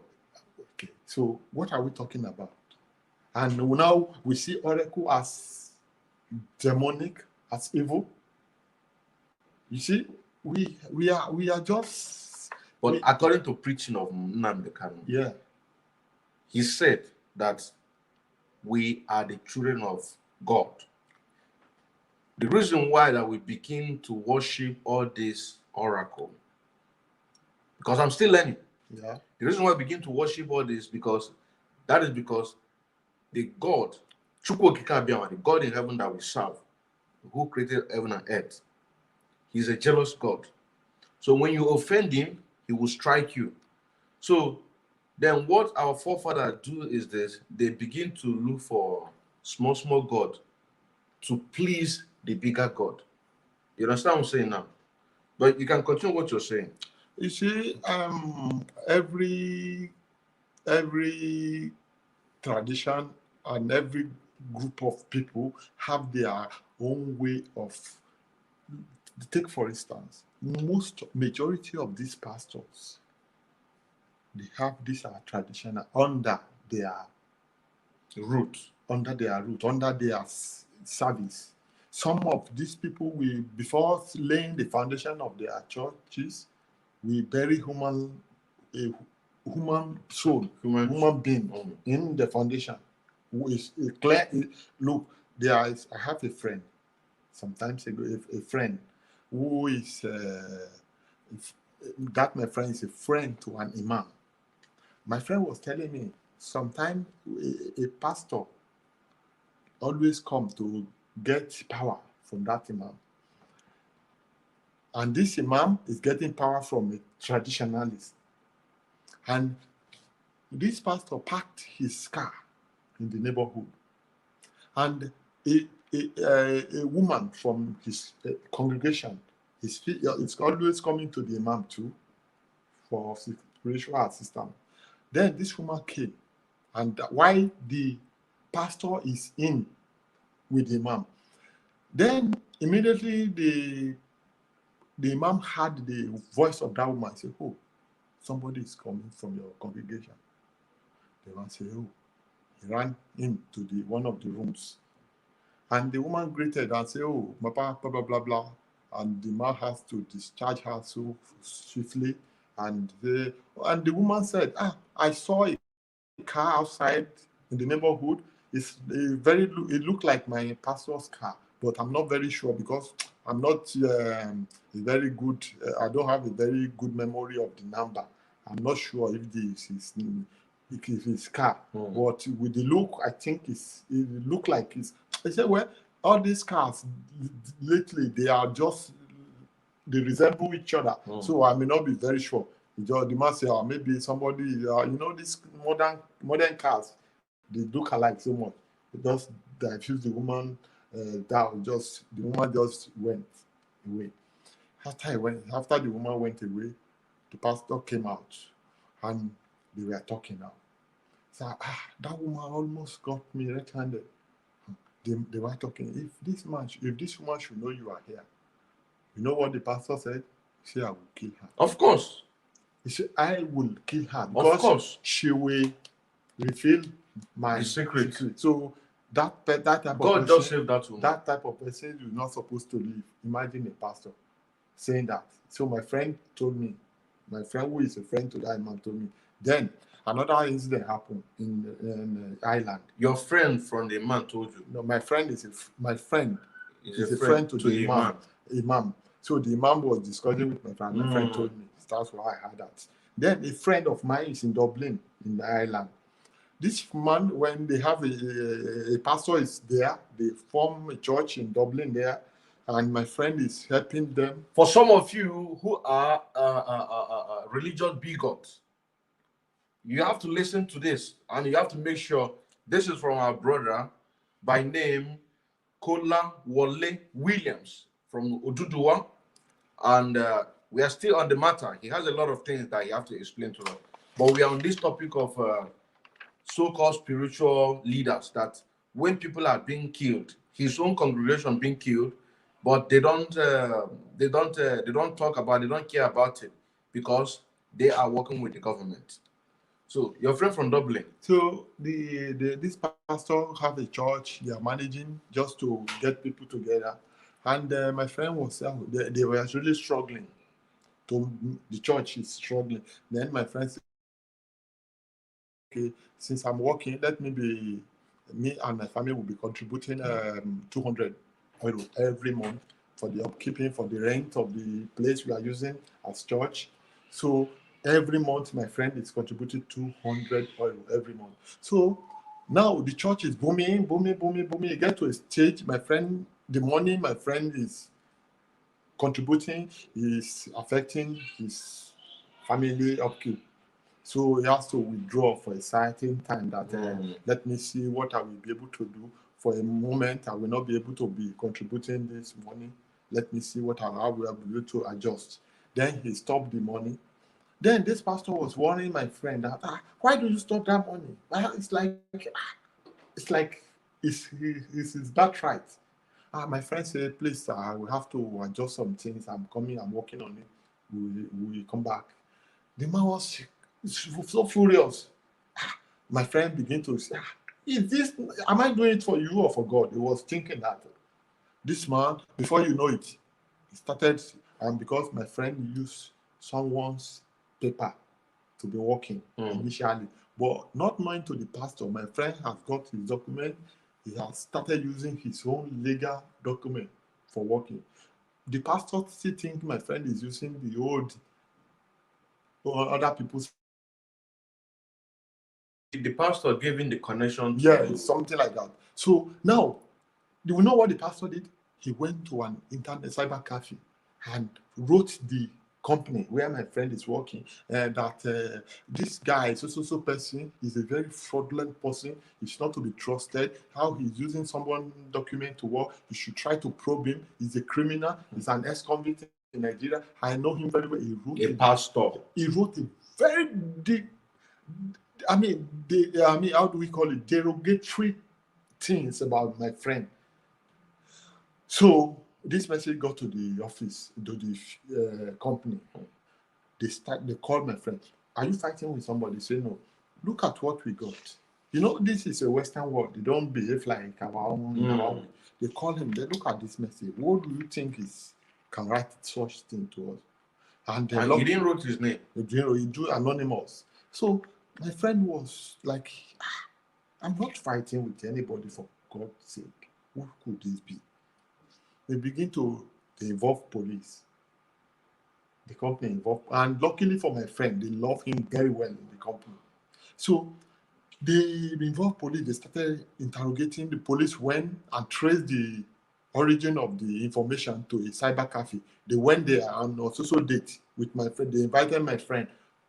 Okay. So what are we talking about? And now we see Oracle as demonic, as evil. You see, we are just. But according to preaching of Nnamdi Kanu, he said that we are the children of God. The reason why that we begin to worship all this oracle, because I'm still learning. Yeah. The reason why I begin to worship all this because the God, the God in heaven that we serve, who created heaven and earth, he's a jealous God. So when you offend him, he will strike you. So then what our forefathers do is this: they begin to look for small God to please the bigger God. You understand what I'm saying now? But you can continue what you're saying. You see, every tradition and every group of people have their own way of. Take for instance, majority of these pastors, they have this traditional under their root, under their service. Some of these people will, before laying the foundation of their churches, we bury human soul, Human human being in the foundation, who is clear. Look, I have a friend, sometimes ago, a friend who is that my friend is a friend to an imam. My friend was telling me sometimes a pastor always come to get power from that imam. And this imam is getting power from a traditionalist. And this pastor parked his car in the neighborhood. And a woman from his congregation is always coming to the imam too for spiritual assistance. Then this woman came, and while the pastor is in with the imam, then immediately the imam heard the voice of that woman say, "Oh, somebody is coming from your congregation." The man said, "Oh." He ran into one of the rooms, and the woman greeted and said, "Oh, Papa, blah blah blah blah," and the man has to discharge her so swiftly, and the woman said, "Ah, I saw a car outside in the neighborhood. It looked like my pastor's car, but I'm not very sure because I'm not very good. I don't have a very good memory of the number. I'm not sure if this is his car, but with the look, I think it looked like it's." I said, "Well, all these cars lately they resemble each other, so I may not be very sure." The man say, "Oh, maybe somebody, these modern cars, they look alike so much." It just diffused the woman down. The woman just went away. After the woman went away, the pastor came out, and they were talking now. So that woman almost got me red-handed. They were talking. If this woman should know you are here, you know what the pastor said? He said, "I will kill her." Of course. He said, "I will kill her Of because course. she will reveal my The secret." So that type of God person, just saved that woman. that type of person you're not supposed to live. Imagine a pastor saying that. So my friend who is a friend to that man told me. Then another incident happened in Ireland. Your friend from the man told you? No, my friend is a friend to the imam. So the imam was discussing with my friend. My friend told me. That's why I heard that. Then a friend of mine is in Dublin, in Ireland. This man, when they have a pastor is there, they form a church in Dublin there, and my friend is helping them. For some of you who are religious bigots, you have to listen to this, and you have to make sure this is from our brother by name Kola Wole Williams from ODUDUWA, and we are still on the matter. He has a lot of things that he has to explain to us, but we are on this topic of so-called spiritual leaders, that when people are being killed, his own congregation being killed, but they don't talk about, they don't care about it because they are working with the government. So your friend from Dublin. So this pastor have a church. They are managing just to get people together, and my friend was they were really struggling. The church is struggling. Then my friend said, "Okay, since I'm working, me and my family will be contributing 200 euro every month for the upkeeping, for the rent of the place we are using as church." So every month, my friend is contributing 200 euro every month. So now the church is booming, booming, booming, booming. You get to a stage, the money my friend is contributing is affecting his family upkeep. So he has to withdraw for a certain time that let me see what I will be able to do. For a moment, I will not be able to be contributing this money. Let me see what I will be able to adjust. Then he stopped the money. Then this pastor was warning my friend that, why do you stop that money? It's that right? My friend said, please, I will have to adjust some things. I'm working on it. We will come back. The man was so furious. My friend began to say, am I doing it for you or for God? He was thinking that. This man, before you know it, he started, and because my friend used someone's paper to be working initially. But not knowing to the pastor, my friend has got his document. He has started using his own legal document for working. The pastor still think my friend is using the old or other people's. The pastor gave him the connection. Yeah, something like that. So now, do you know what the pastor did? He went to an internet cyber cafe and wrote the company where my friend is working that this guy, so person, is a very fraudulent person. He's not to be trusted. How he's using someone's document to work, you should try to probe him. He's a criminal. He's an ex-convict in Nigeria. I know him very well. He wrote a pastor. He wrote a very deep, how do we call it? Derogatory things about my friend. So this message got to the office, to the company. They called my friend. Are you fighting with somebody? They say no. Look at what we got. You know, this is a Western world. They don't behave like our own. They call him. They look at this message. What do you think can write such thing to us? And he didn't write his name. He drew anonymous. So my friend was like, I'm not fighting with anybody, for God's sake. Who could this be? They begin to involve police. The company involved, and luckily for my friend, they love him very well in the company. So they involved police. They started interrogating. The police went and traced the origin of the information to a cyber cafe. They went there on a social date with my friend. They invited my friend.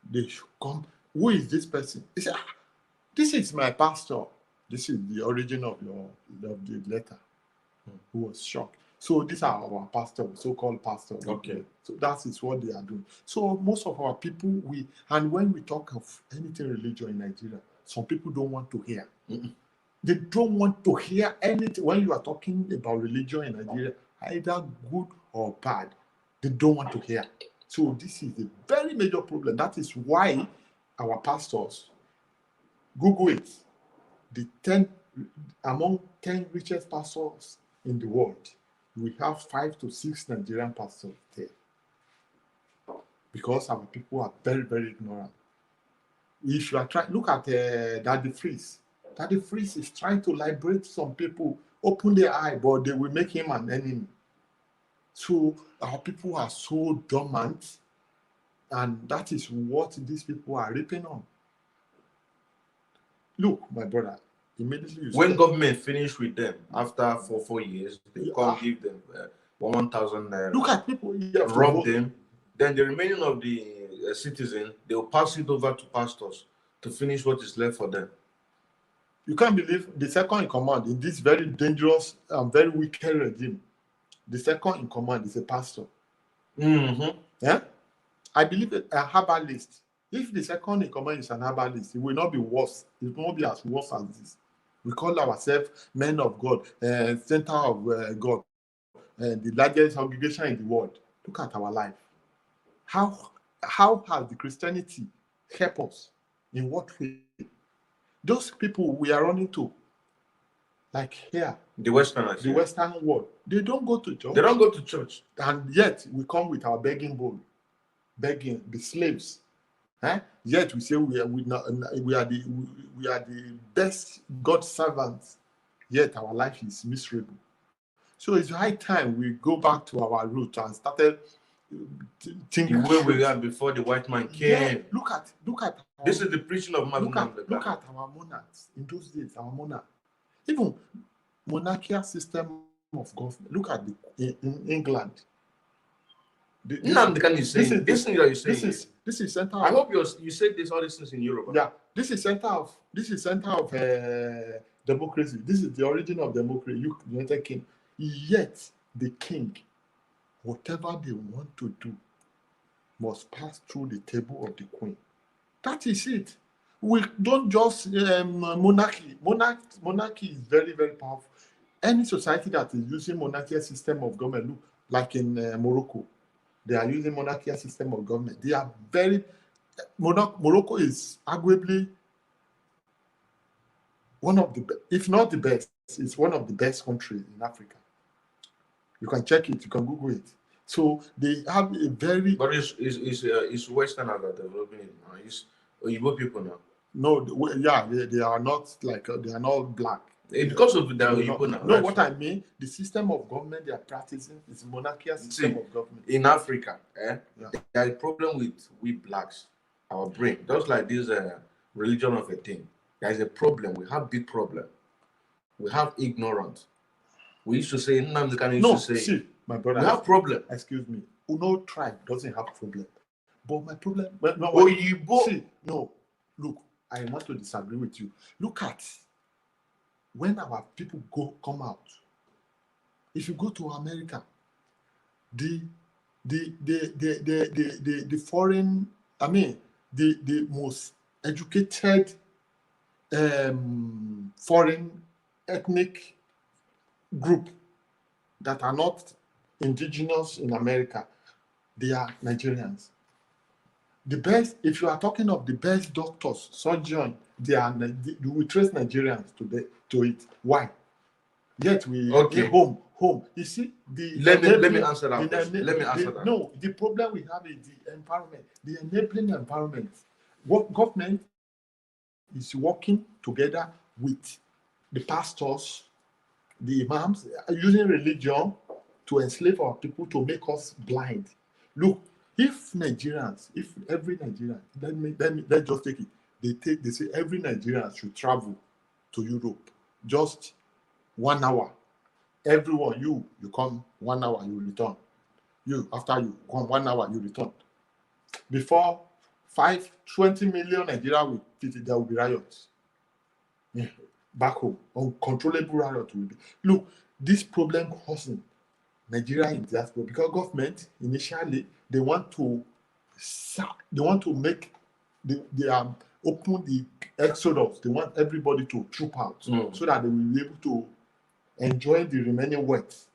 They should come. Who is this person? He said, this is my pastor. This is the origin of the letter. Who was shocked. So these are our pastors, so-called pastors. Okay. So that is what they are doing. So most of our people, and when we talk of anything religion in Nigeria, some people don't want to hear. They don't want to hear anything. When you are talking about religion in Nigeria, either good or bad, they don't want to hear. So this is a very major problem. That is why our pastors, Google it, among 10 richest pastors in the world, we have 5 to 6 Nigerian pastors there. Because our people are very, very ignorant. If you are trying, look at Daddy Freeze. Daddy Freeze is trying to liberate some people, open their eye, but they will make him an enemy. So our people are so dormant, and that is what these people are ripping on. Look, my brother, immediately when government finish with them after 4 years, they come give them 1,000 naira. Look at people, rob them. Then the remaining of the citizen, they will pass it over to pastors to finish what is left for them. You can't believe the second in command in this very dangerous and very wicked regime. The second in command is a pastor. Yeah, I believe a herbalist. If the second in command is an herbalist, it will not be worse. It will not be as worse as this. We call ourselves men of God, center of God, the largest congregation in the world. Look at our life. How has the Christianity helped us? In what way? Those people we are running to, like here, the Western world, they don't go to church. They don't go to church, and yet we come with our begging bowl, begging the slaves. Yet we say we are the best God servants. Yet our life is miserable. So it's high time we go back to our roots and started thinking the way we were before the white man came. Yeah, look at. This is the preaching of look at our monarchs in those days. Our monarchs, even monarchical system of government. Look at in England. This is center. I hope you said all these things in Europe. Yeah, this is center of democracy. This is the origin of democracy. United Kingdom. Yet the king, whatever they want to do, must pass through the table of the queen. That is it. We don't just monarchy. Monarchy is very, very powerful. Any society that is using monarchical system of government, look, like in Morocco, they are using monarchical system of government. They are very. Morocco is arguably one of the, if not the best, it's one of the best countries in Africa. You can check it. You can Google it. So they have a very. But it's Westerners that are developing it now. Oyibo people now. No, they are not like they are not black. Because of the They Oyibo now. no, what I mean, the system of government they are practicing is monarchical system of government. In Africa, there is a problem with we blacks, our brain, just like this religion of a thing. There is a problem. We have big problem. We have ignorance. We used to say, Nnamdi used to say, see, my brother, we have problem. Excuse me. No tribe doesn't have problem. But my problem, see, no, look, I want to disagree with you. Look at when our people come out. If you go to America, the foreign, I mean, the most educated foreign ethnic group that are not indigenous in America, they are Nigerians. The best, if you are talking of the best doctors, surgeons, we trace Nigerians to it. Why? Yet we home. You see, let me answer that question. Let me answer that. No, the problem we have is the environment, the enabling environment. What government is working together with the pastors, the imams, using religion to enslave our people, to make us blind. Look, if every Nigerian, let's just take it. They say every Nigerian should travel to Europe just 1 hour. Everyone, you come 1 hour, you return. You, after you come 1 hour, you return. Before 20 million Nigeria will fit, there will be riots. Yeah. Back home, uncontrollable riot will be. Look, this problem causing Nigeria in diaspora because government initially they want to make they open the exodus. They want everybody to troop out so that they will be able to enjoy the remaining wealth.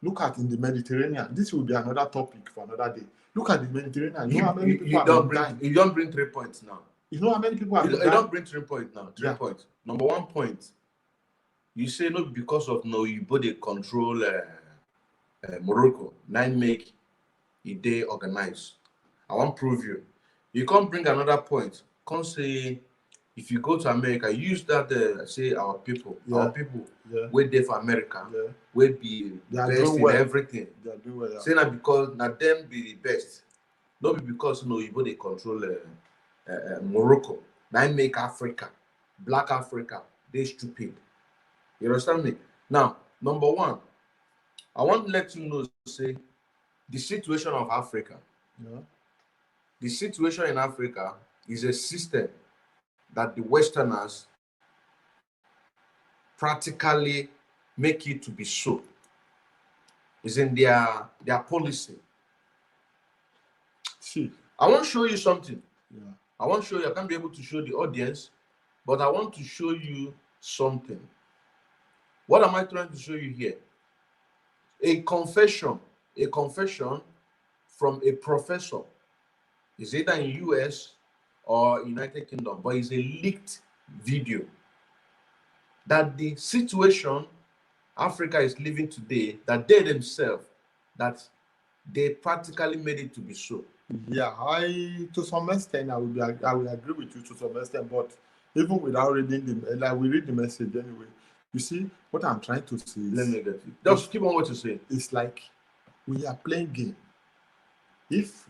Look at in the Mediterranean. This will be another topic for another day. Look at the Mediterranean. You know how many people you don't bring 3 points now. You know how many people are you don't bring 3 points now. 3 points. Number 1 point. You say no because of Oyibo they control Morocco. 9 make a day organized. I want to prove you. You can't bring another point. Can't say if you go to America, use that say our people wait there for America, will be best in everything. They are doing well. Say that because now them be the best. Not be because Oyibo they control Morocco. 9 make Africa, Black Africa, they stupid. You understand me? Now, number 1, I want to let you know, say, the situation of Africa. The situation in Africa is a system that the Westerners practically make it to be so. It's in their policy. See, I want to show you something. I want to show you. I can't be able to show the audience, but I want to show you something. What am I trying to show you here? A confession from a professor. It's either in US or United Kingdom, but it's a leaked video that the situation Africa is living today, that they themselves, that they practically made it to be so. Yeah, to some extent, I will agree with you to some extent, but even without reading we read the message anyway. You see, what I'm trying to say is... Let me get it. Just keep on what you say. It's like we are playing game. If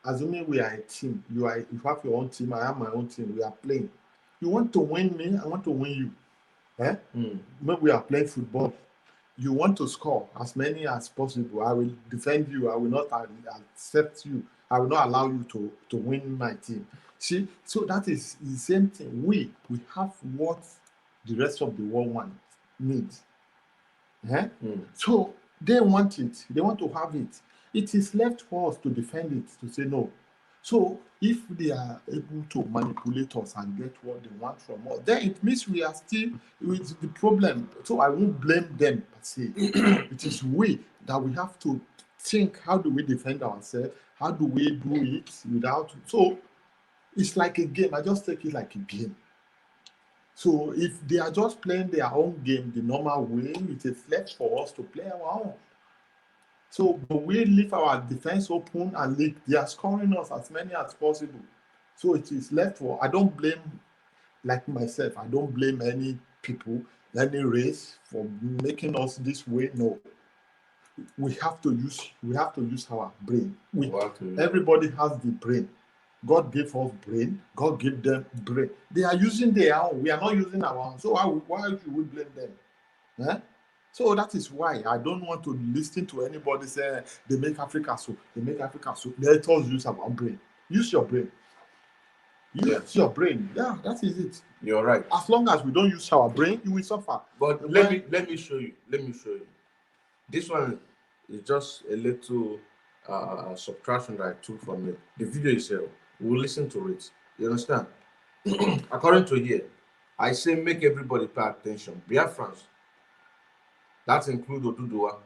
assuming we are a team, you have your own team, I have my own team, we are playing. You want to win me, I want to win you. When we are playing football, you want to score as many as possible. I will defend you. I will not accept you. I will not allow you to win my team. See, so that is the same thing. We have what the rest of the world needs. So they want it. They want to have it. It is left for us to defend it, to say no. So if they are able to manipulate us and get what they want from us, then it means we are still with the problem. So I won't blame them per se. It is we that we have to think, how do we defend ourselves? How do we do it without... So it's like a game. I just take it like a game. So if they are just playing their own game the normal way, it is left for us to play our own. So but we leave our defense open and they are scoring us as many as possible. So it is left for, I don't blame, like myself, I don't blame any people, any race for making us this way. No. We have to use our brain. Everybody has the brain. God gave us brain. God gave them brain. They are using their own. We are not using our own. So why should we blame them? Eh? So that is why I don't want to listen to anybody say they make Africa so. They make Africa so. Let us use our brain. Use your brain. Use your brain. Yeah, that is it. You're right. As long as we don't use our brain, you will suffer. But let me show you. Let me show you. This one is just a little subtraction that I took from it. The video itself. We'll listen to it. You understand? According to here, I say make everybody pay attention. Biafrans, that includes ODUDUWA.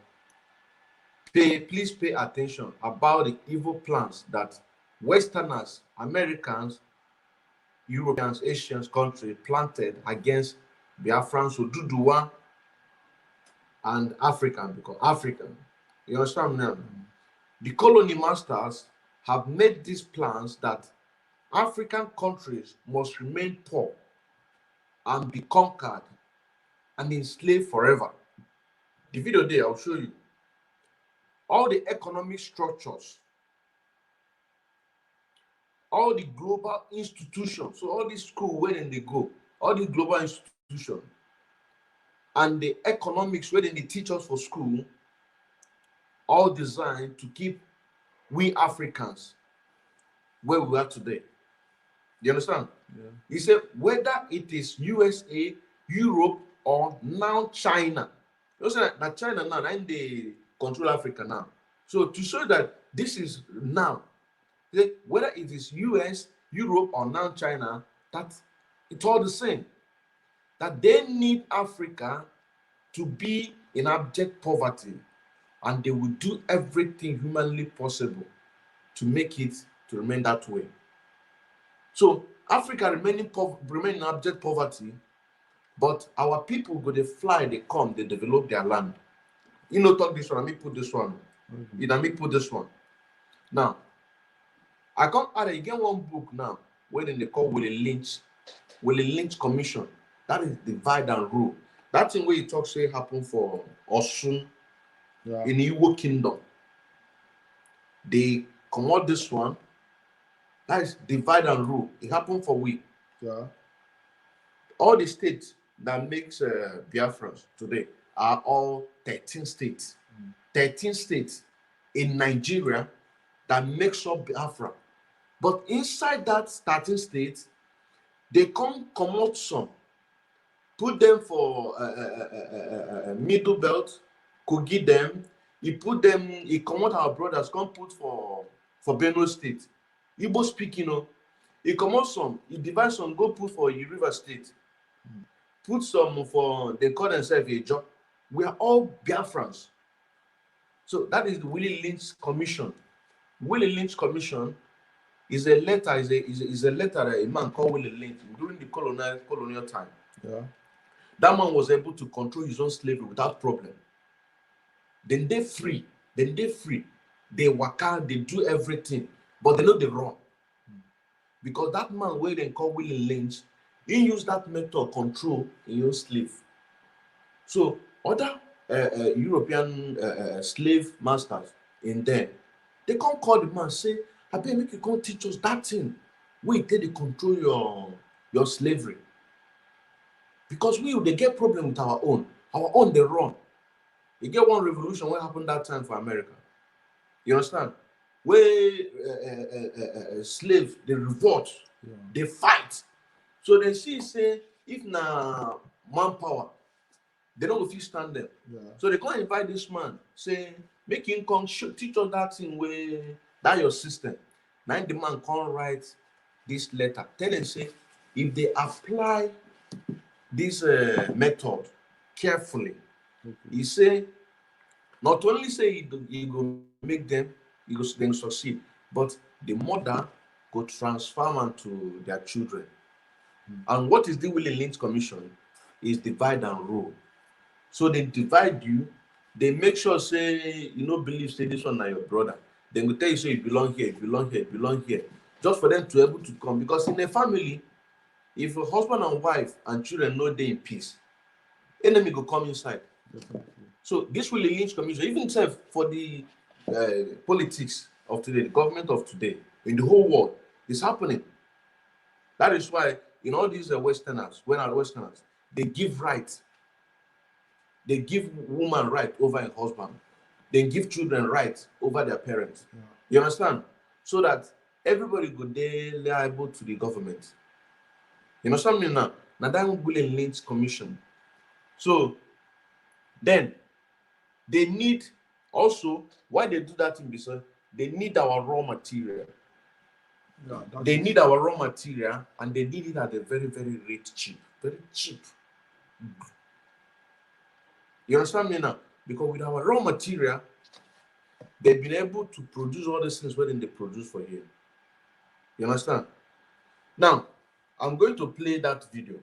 Please pay attention about the evil plans that Westerners, Americans, Europeans, Asians countries planted against Biafrans, ODUDUWA, and African, because African. You understand now? The colony masters have made these plans that African countries must remain poor and be conquered and enslaved forever. The video there, I'll show you. All the economic structures, all the global institutions, so all these schools where they go, all the global institutions, and the economics where they teach us for school, all designed to keep we Africans where we are today. Do you understand? Yeah. He said whether it is USA, Europe, or now China. You know that China now, and they control Africa now. So to show that this is now, whether it is US, Europe, or now China, that it's all the same. That they need Africa to be in abject poverty, and they will do everything humanly possible to make it to remain that way. So Africa remain in abject poverty, but our people go, they fly, they come, they develop their land. You know, talk this one, let me put this one. You know, let me put this one. Now, I can't add again one book now, where they call Willie Lynch Commission. That is divide and rule. That thing where you talk say happen for Osun in the Igbo kingdom. They come out this one. That is divide and rule. It happened for we. Yeah. All the states that makes Biafrans today are all 13 states. 13 states in Nigeria that makes up Biafra. But inside that 13 states, they come out some, put them for middle belt, could give them. He put them. He come out our brothers, come put for Benue State. Igbo speaking, you know. He come out some. He divide some, go put for River State. Put some for, they call themselves a job. We are all Biafrans. So that is the Willie Lynch Commission. Willie Lynch Commission is a letter, is a letter that a man called Willie Lynch during the colonial time. Yeah. That man was able to control his own slavery without problem. Then they free. They work out, they do everything, but they know they wrong. Because that man where they call Willie Lynch, he used that method of control in your slave. So other European slave masters in there, they can't call the man, say, I bet make you come teach us that thing. We take the control your slavery. Because they get problem with our own. Our own they run. You get one revolution, what happened that time for America? You understand? Where slaves, they revolt, they fight. So they say, if na manpower, they don't fit stand them. Yeah. So they can't invite this man, say, make him come teach us that thing where that your system. Now the man can't write this letter. Tell them, say, if they apply this method carefully, he say, not only say he go make them, he go then succeed, but the mother go transfer them to their children. And what is the Willie Lynch Commission? Is divide and rule. So they divide you, they make sure, say, you know, believe, say, this one is your brother. Then we tell you, say, you belong here, you belong here, you belong here. just for them to be able to come. Because in a family, if a husband and wife and children know they in peace, enemy go come inside. So this will lynch community, even self for the politics of today, the government of today, in the whole world, is happening. That is why in all these Westerners, when are Westerners, they give rights. They give woman right over a husband. They give children rights over their parents. Yeah. You understand? So that everybody go there liable to the government. You know something now? Now that will lynch commission. So then they need also, why they do that in because they need our raw material. Yeah, They need our raw material, and they need it at a very, very rate cheap. Very cheap. You understand me now? Because with our raw material, they've been able to produce all these things when they produce for here. You understand? Now, I'm going to play that video.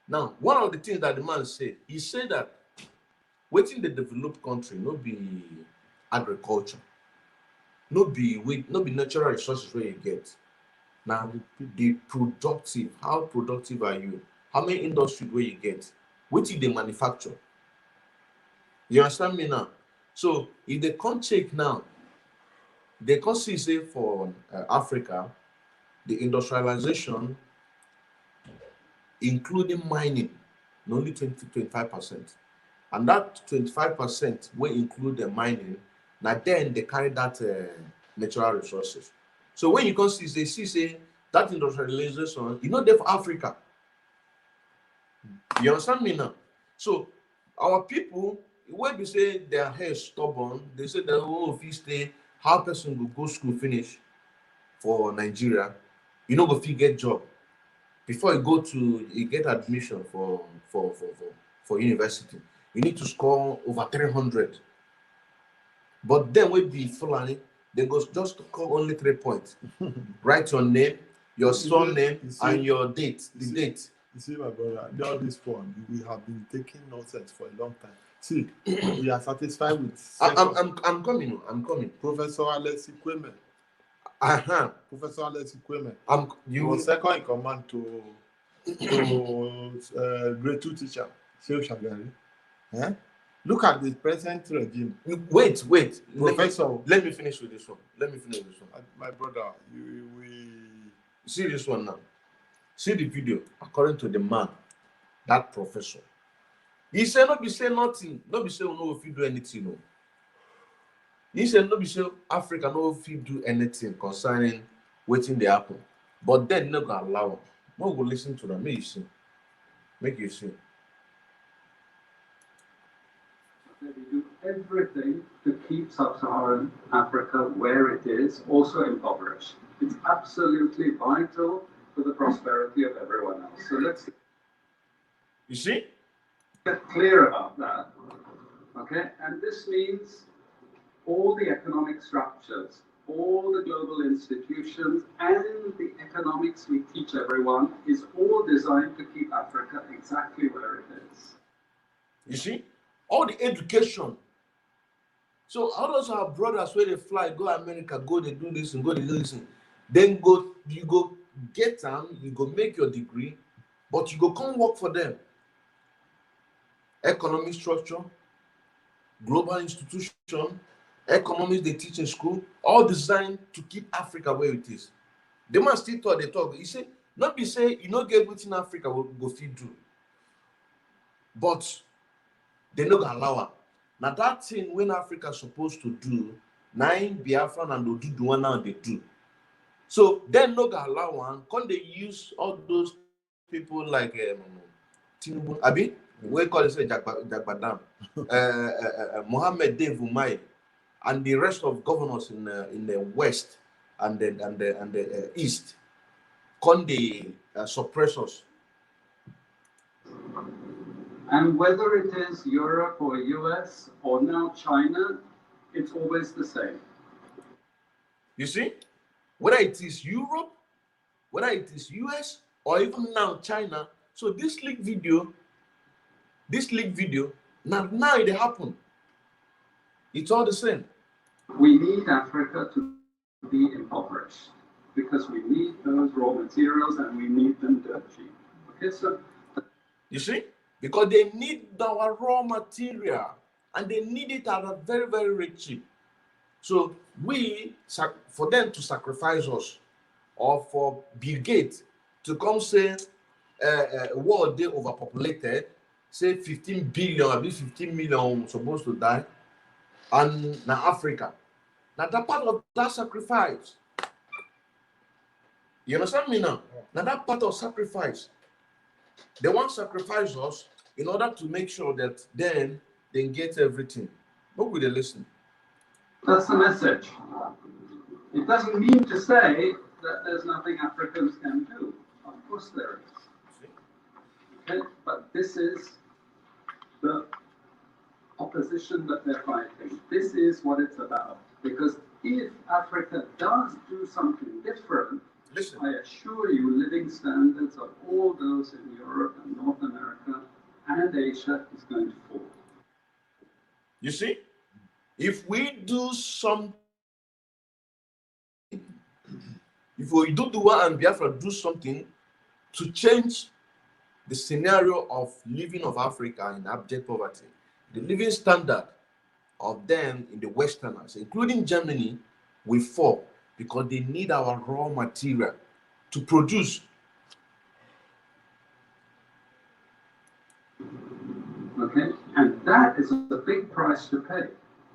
Now, one of the things that the man said, he said that within the developed country, no be agriculture, no be natural resources where you get. Now, the productive, how productive are you? How many industries where you get? What did they manufacture? You understand me now? So if they can't check now, they can't see, say, for Africa, the industrialization, including mining, only 20-25%. And that 25% will include the mining. Now then they carry that natural resources. So when you can see, they see, say, that industrialization, you know, there for Africa. You understand me now? So our people, when we say their hair is stubborn, they say that, oh, if you stay, how person will go school finish for Nigeria, you know, if you get job. Before you get admission for university, you need to score over 300. But then with the Fulani, they go just score only 3 points. Write your name, your surname, and your date. The date. You see, my brother, all this one, we have been taking nonsense for a long time. See, we are satisfied with. I'm coming. Professor Alexi Kweme. Professor Alexi Kweme. You were second in command to grade 2 teacher, Sheikh Shagari. Eh? Look at the present regime. Wait. Professor. Let me finish with this one. My brother, we see this one now. See the video. According to the man, that professor, he said not be say nothing, not be say no if you do anything. No. He said not be say Africa no if you do anything concerning waiting the happen. But then no go allow him. No go listen to them. Make you see. We do everything to keep sub-Saharan Africa where it is, also impoverished. It's absolutely vital for the prosperity of everyone else. So let's get clear about that. Okay, and this means all the economic structures, all the global institutions, and the economics we teach everyone is all designed to keep Africa exactly where it is. You see? All the education. So all those our brothers where they fly, go America, go they do this and go they do this. Then you go get them, you go make your degree, but you go come work for them. Economic structure, global institution, economics they teach in school, all designed to keep Africa where it is. They must still talk, they talk. You say, not be say you not get within Africa will go feed you. But they no go allow her. Now that thing when Africa supposed to do, nine Biafran and ODUDUWA now they do. So then no go allow one. Can they use all those people like Tinubu, Abi? We call it Jagbadam, Mohammed Dave Umay, and the rest of governors in the west and the east. Can they suppress us? And whether it is Europe or US or now China, it's always the same. You see, whether it is Europe, whether it is US, or even now China. So this leak video, now it happen. It's all the same. We need Africa to be impoverished. because we need those raw materials and we need them dirt cheap. Okay, so you see, because they need our raw material and they need it at a very, very rich cheap. So for them to sacrifice us, or for Bill Gates to come say world they overpopulated, say 15 billion, at least 15 million supposed to die, and now Africa. Now that part of that sacrifice. You understand me now? Now that part of sacrifice. They want to sacrifice us in order to make sure that then they get everything. But will they listen? that's the message. It doesn't mean to say that there's nothing Africans can do. Of course there is. Okay? But this is the opposition that they're fighting. This is what it's about. Because if Africa does do something different, Listen. I assure you, living standards of all those in Europe and North America and Asia is going to fall. You see, if we do something, if we ODUDUWA and Biafra do something to change the scenario of living of Africa in abject poverty, the living standard of them in the Westerners, including Germany, will fall because they need our raw material to produce. Okay? And that is a big price to pay.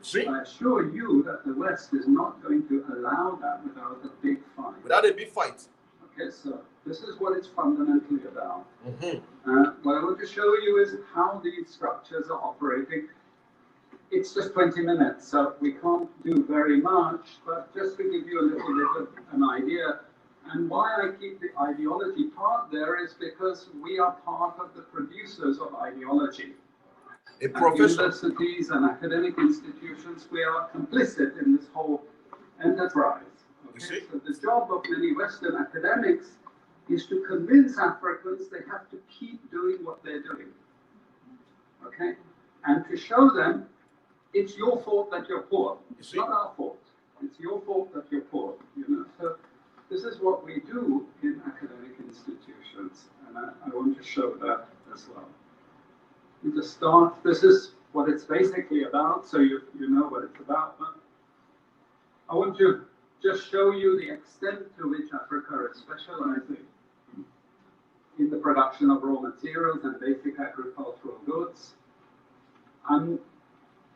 See? I assure you that the West is not going to allow that without a big fight. Without a big fight. Okay, so this is what it's fundamentally about. Mm-hmm. What I want to show you is how these structures are operating. It's just 20 minutes, so we can't do very much, but just to give you a little bit of an idea. And why I keep the ideology part there is because we are part of the producers of ideology. A professor. Universities and academic institutions, we are complicit in this whole enterprise. Okay? So the job of many Western academics is to convince Africans they have to keep doing what they're doing. Okay? And to show them it's your fault that you're poor. It's not our fault. It's your fault that you're poor. You know? So this is what we do in academic institutions, and I want to show that as well. To start, this is what it's basically about, so you know what it's about. But I want to just show you the extent to which Africa is specializing in the production of raw materials and basic agricultural goods. And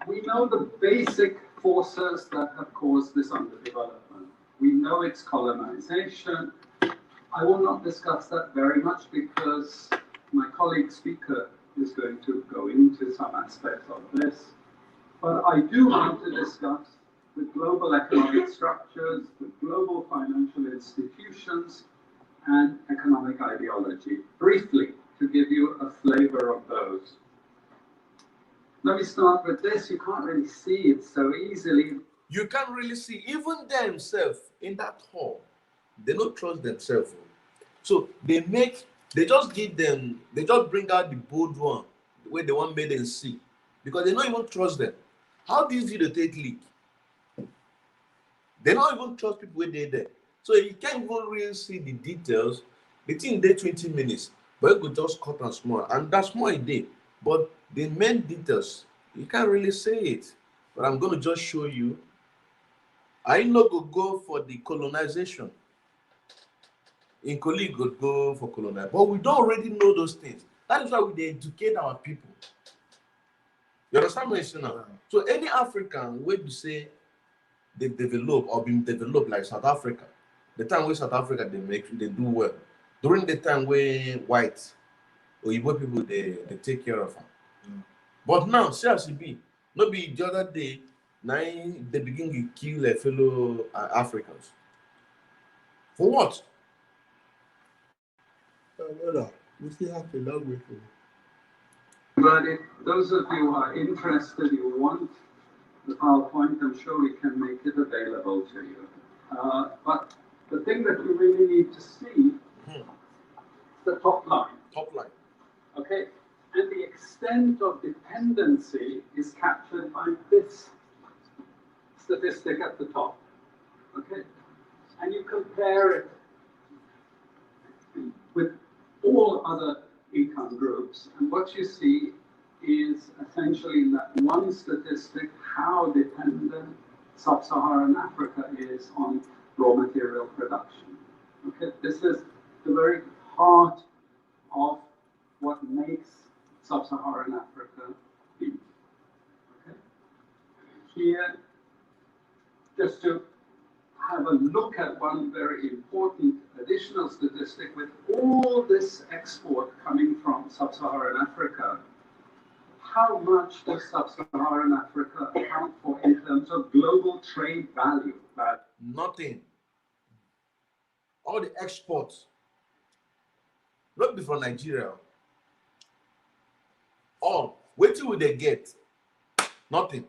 we know the basic forces that have caused this underdevelopment. We know it's colonization. I will not discuss that very much because my colleague speaker is going to go into some aspects of this. But I do want to discuss the global economic structures, the global financial institutions, and economic ideology, briefly, to give you a flavor of those. Let me start with this. You can't really see it so easily. You can't really see, even themselves in that hall, they don't trust themselves. So they just bring out the bold one, the way they want made them see, because they don't even trust them. How easy to take leak? They don't even trust people when they're there. So you can't even really see the details. The thing they 20 minutes, but you could just cut and small, and that's more a day. But the main details, you can't really say it. But I'm going to just show you. I know go for the colonization. In colleague would go for colonization. But we don't already know those things. That is why we educate our people. You understand what I'm saying now? So any African where you say they develop or been developed like South Africa, the time where South Africa they do well. During the time where white or Igbo people they take care of them. But now, see as it be, no be the other day, now they begin to kill their fellow Africans. For what? We still have a long way to go. But if those of you who are interested, you want the PowerPoint, I'm sure we can make it available to you. But the thing that you really need to see is the top line. Top line. Okay? And the extent of dependency is captured by this statistic at the top. Okay? And you compare compare it with all other income groups, and what you see is essentially in that one statistic how dependent sub-Saharan Africa is on raw material production. Okay, this is the very heart of what makes sub-Saharan Africa be. Okay. Here, just to have a look at one very important additional statistic, with all this export coming from sub-Saharan Africa, how much does sub-Saharan Africa account for in terms of global trade value? Nothing. All the exports, not be from Nigeria. All. Wait till they get. Nothing.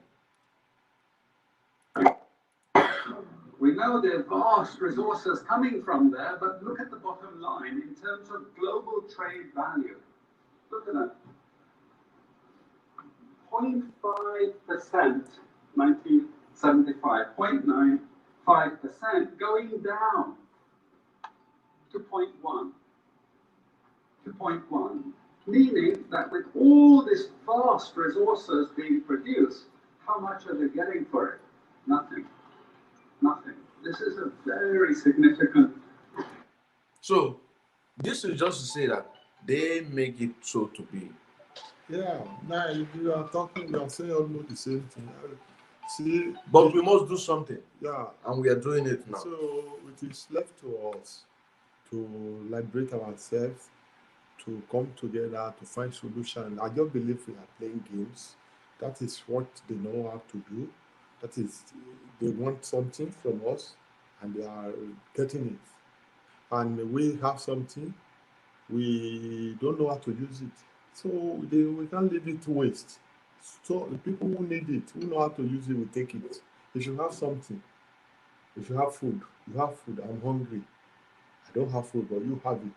We know there are vast resources coming from there, but look at the bottom line in terms of global trade value. Look at that. 0.5%, 1975, 0.95% going down to 0.1. To 0.1. Meaning that with all these vast resources being produced, how much are they getting for it? Nothing. Nothing. This is a very significant. So, this is just to say that they make it so to be. Yeah, now if you are talking, you are saying almost the same thing. See, but we must do something. Yeah, and we are doing it now. So it is left to us to liberate ourselves, to come together, to find solutions. I just believe we are playing games. That is what they know how to do. That is, they want something from us, and they are getting it. And we have something, we don't know how to use it. So we can't leave it to waste. So the people who need it, who know how to use it, will take it. If you have something, if you have food, you have food. I'm hungry. I don't have food, but you have it.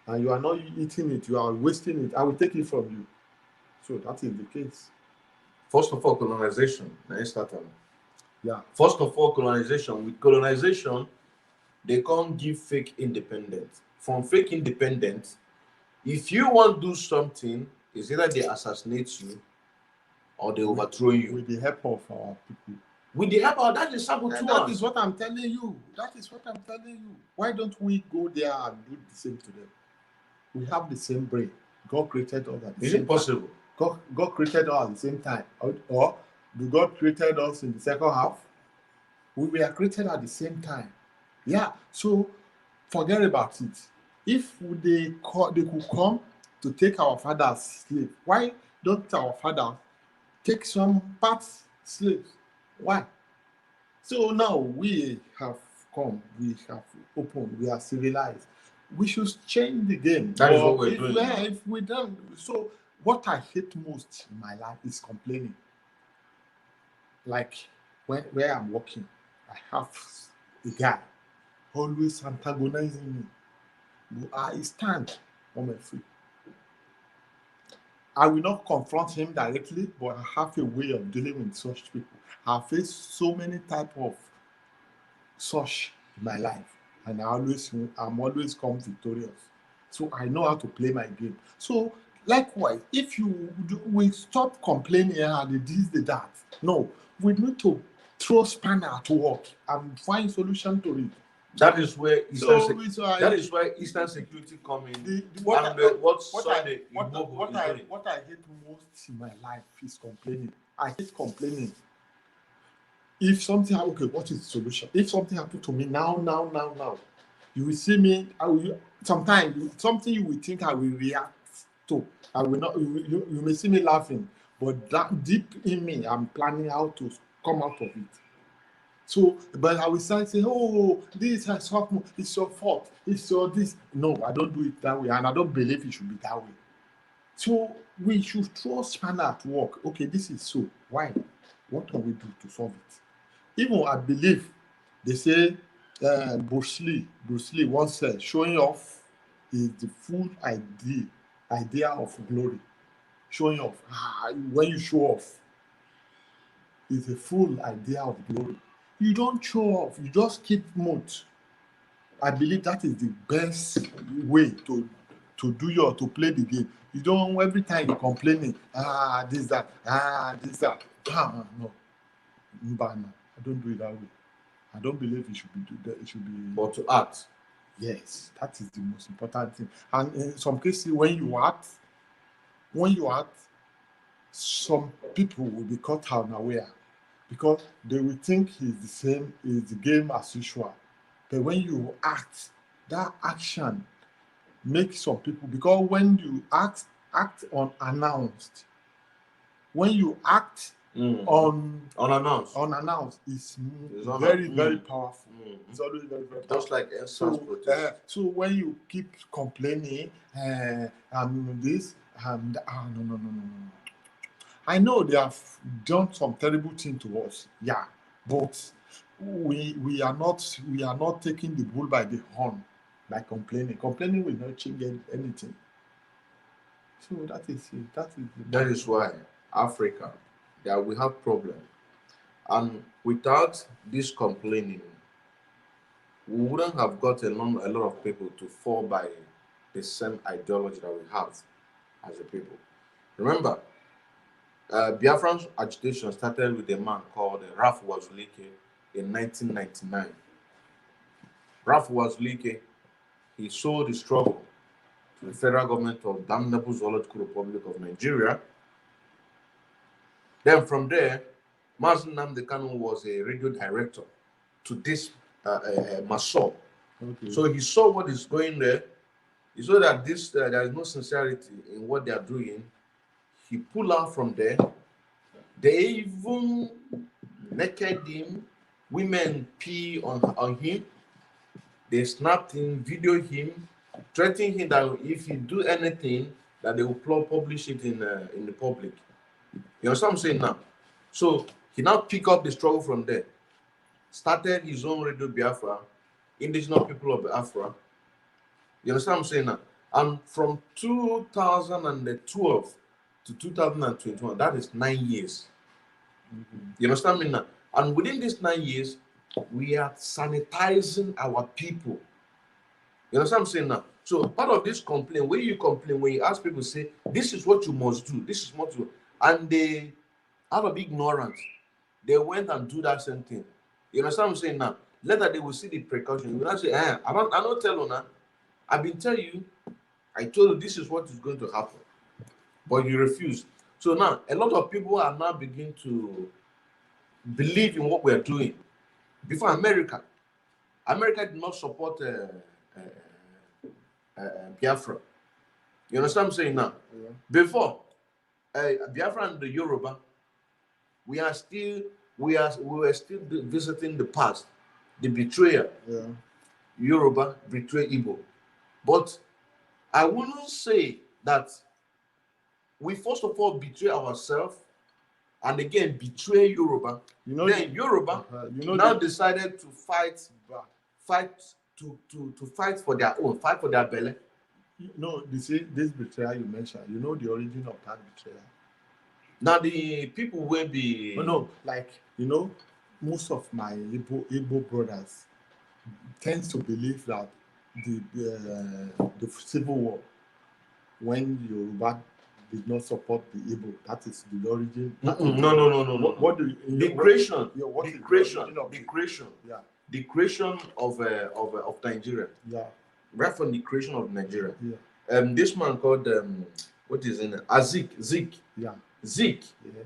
And you are not eating it, you are wasting it. I will take it from you. So that is the case. First of all, colonization. Let's start on. Yeah. First of all, colonization. With colonization, they can't give fake independence. From fake independence, if you want to do something, it's either they assassinate you or they overthrow you. With the help of our people. With the help of that is saboteur. That is what I'm telling you. That is what I'm telling you. Why don't we go there and do the same to them? We have the same brain. God created us at the Is same it possible? time. God created us at the same time. Or do God created us in the second half? We were created at the same time. Yeah. So forget about it. If they could come to take our father's slave, why don't our father take some parts slaves? Why? So now we have come, we have opened, we are civilized. We should change the game. That is what we're doing. If we don't, so what I hate most in my life is complaining. Like where I'm working, I have a guy always antagonizing me. I stand on my feet. I will not confront him directly, but I have a way of dealing with such people. I've faced so many types of such in my life, and I'm always come victorious. So I know how to play my game. So likewise, if we stop complaining the that. No, we need to throw spanner to work and find solution to it. That is where Eastern security come in. What I hate most in my life is complaining. I hate complaining. If something what is the solution? If something happened to me now, you will see me. Sometimes something you will think I will react to. I will not. You may see me laughing, but that deep in me, I'm planning how to come out of it. So, but I will start saying, "Oh, this has happened. It's your fault. It's your this." No, I don't do it that way, and I don't believe it should be that way. So we should throw spanner at work. Okay, this is so. Why? What can we do to solve it? Even I believe they say Bruce Lee once said, "Showing off is the full idea of glory." Showing off. When you show off, is a full idea of glory. You don't show off, you just keep mute. I believe that is the best way to play the game. You don't every time you complaining, this that, this that. No. I don't do it that way. I don't believe it should be that. It should be. But to act. Yes, that is the most important thing. And in some cases, when you act, some people will be caught unaware because they will think it's the game as usual. But when you act, that action makes some people, because when you act unannounced, when you act unannounced, it's very powerful. It's always very powerful. Just like so when you keep complaining, this and no. I know they have done some terrible thing to us, yeah, but we are not taking the bull by the horn by complaining. Complaining will not change anything. So that is it. That is why Africa, we have problem, and without this complaining, we wouldn't have got a lot of people to fall by the same ideology that we have as a people. Remember, Biafran's agitation started with a man called Ralph Wazulike in 1999. Ralph Wazulike, he sold the struggle to the federal government of Damnable Zoological Republic of Nigeria. Then from there, Mazen Nnamdi Kanu was a radio director to this Masor. Okay. So he saw what is going there. He saw that there is no sincerity in what they are doing. He pulled out from there. They even naked him. Women pee on him. They snapped him, videoed him, threatening him that if he do anything, that they will publish it in the public. You understand what I'm saying now? So he now picked up the struggle from there. Started his own Radio Biafra, indigenous people of Biafra. You understand what I'm saying now? And from 2012 to 2021, that is 9 years. You understand me now? And within these 9 years, we are sanitizing our people. You understand what I'm saying now? So part of this complaint, when you complain, when you ask people, say, this is what you must do, this is what you, and they, out of ignorance, they went and do that same thing. You understand what I'm saying now? Later they will see the precaution. You will not say, I don't tell you now. I've been telling you, I told you this is what is going to happen. But you refuse. So now, a lot of people are now beginning to believe in what we are doing. Before America did not support Biafra. You understand what I'm saying now? Yeah. Before Biafra and the Yoruba, we were still visiting the past, the betrayal. Yeah. Yoruba betray Igbo. But I wouldn't say that we first of all betray ourselves and again betray Yoruba. Then Yoruba now decided to fight for their own, fight for their belly. You see, this betrayal you mentioned, you know the origin of that betrayal. Now the people will be most of my Igbo brothers tends to believe that the civil war, when Yoruba did not support the Igbo, that is the origin. No. What do you? The creation of Nigeria. Yeah. Right from the creation of Nigeria. Yeah. This man called what is in Zeke. Yeah. Zeke. Yeah.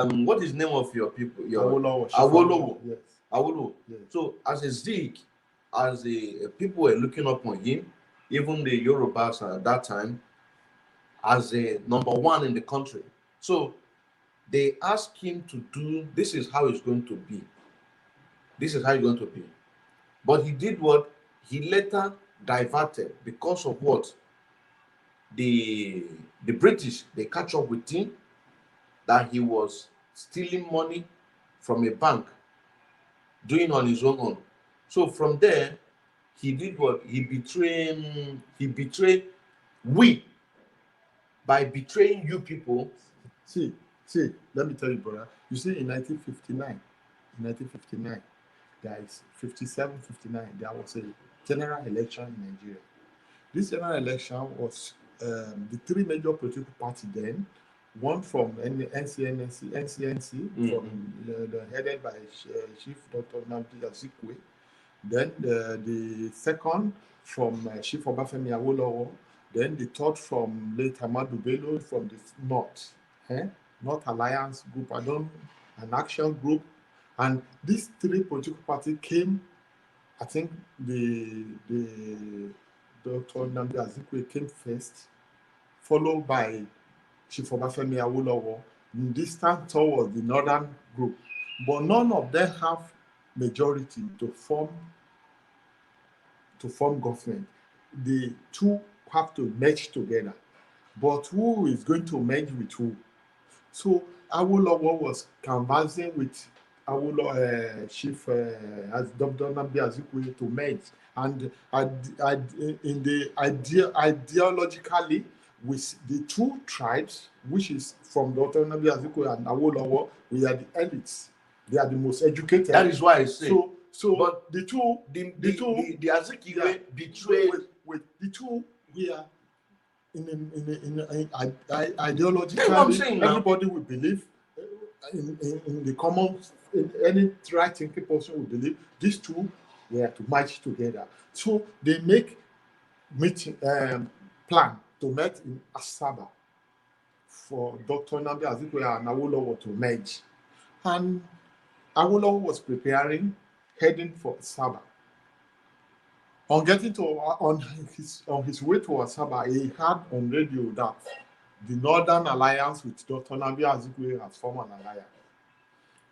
What is the name of your people? Awolowo. Yes. Awolowo. Yes. So as a Zeke, as a people were looking up on him, even the Yorubas at that time, as a number one in the country. So they asked him to do, this is how it's going to be. This is how it's going to be. But he did what? He later diverted because of what? The British, they catch up with him that he was stealing money from a bank, doing on his own. So from there, he did what? He betrayed we by betraying you people. See, let me tell you, brother. You see, in 1959, there is 57, 59, there was general election in Nigeria. This general election was the three major political parties then, one from NCNC, headed by Chief Dr. Nnamdi Azikiwe, then the second from Chief Obafemi Awolowo, then the third from late Ahmadu Bello from the North, North Alliance Group, an action group. And these three political parties came, I think the Dr. Nnamdi Azikiwe came first, followed by Chief Obafemi Awolowo. This time towards the northern group. But none of them have majority to form government. The two have to merge together. But who is going to merge with who? So Awolowo was canvassing with Chief as Dr. Nnamdi Azikiwe to merge, and in the ideologically with the two tribes, which is from Dr. Nnamdi Azikiwe and Awolowo, we are the elites. They are the most educated. That is why I say. So but the two Azikiwe betrayed. With the two, we are in ideologically. That's what I'm saying now. Everybody will believe in the common, in any right thinking person will believe these two were to march together. So they make meeting plan to meet in Asaba for Dr. Nnamdi Azikiwe and Awolowo to merge, and Awolowo was preparing, heading for Asaba. On getting to on his way to Asaba, he heard on radio that the Northern Alliance with Dr. Nnamdi Azikiwe has formed an alliance.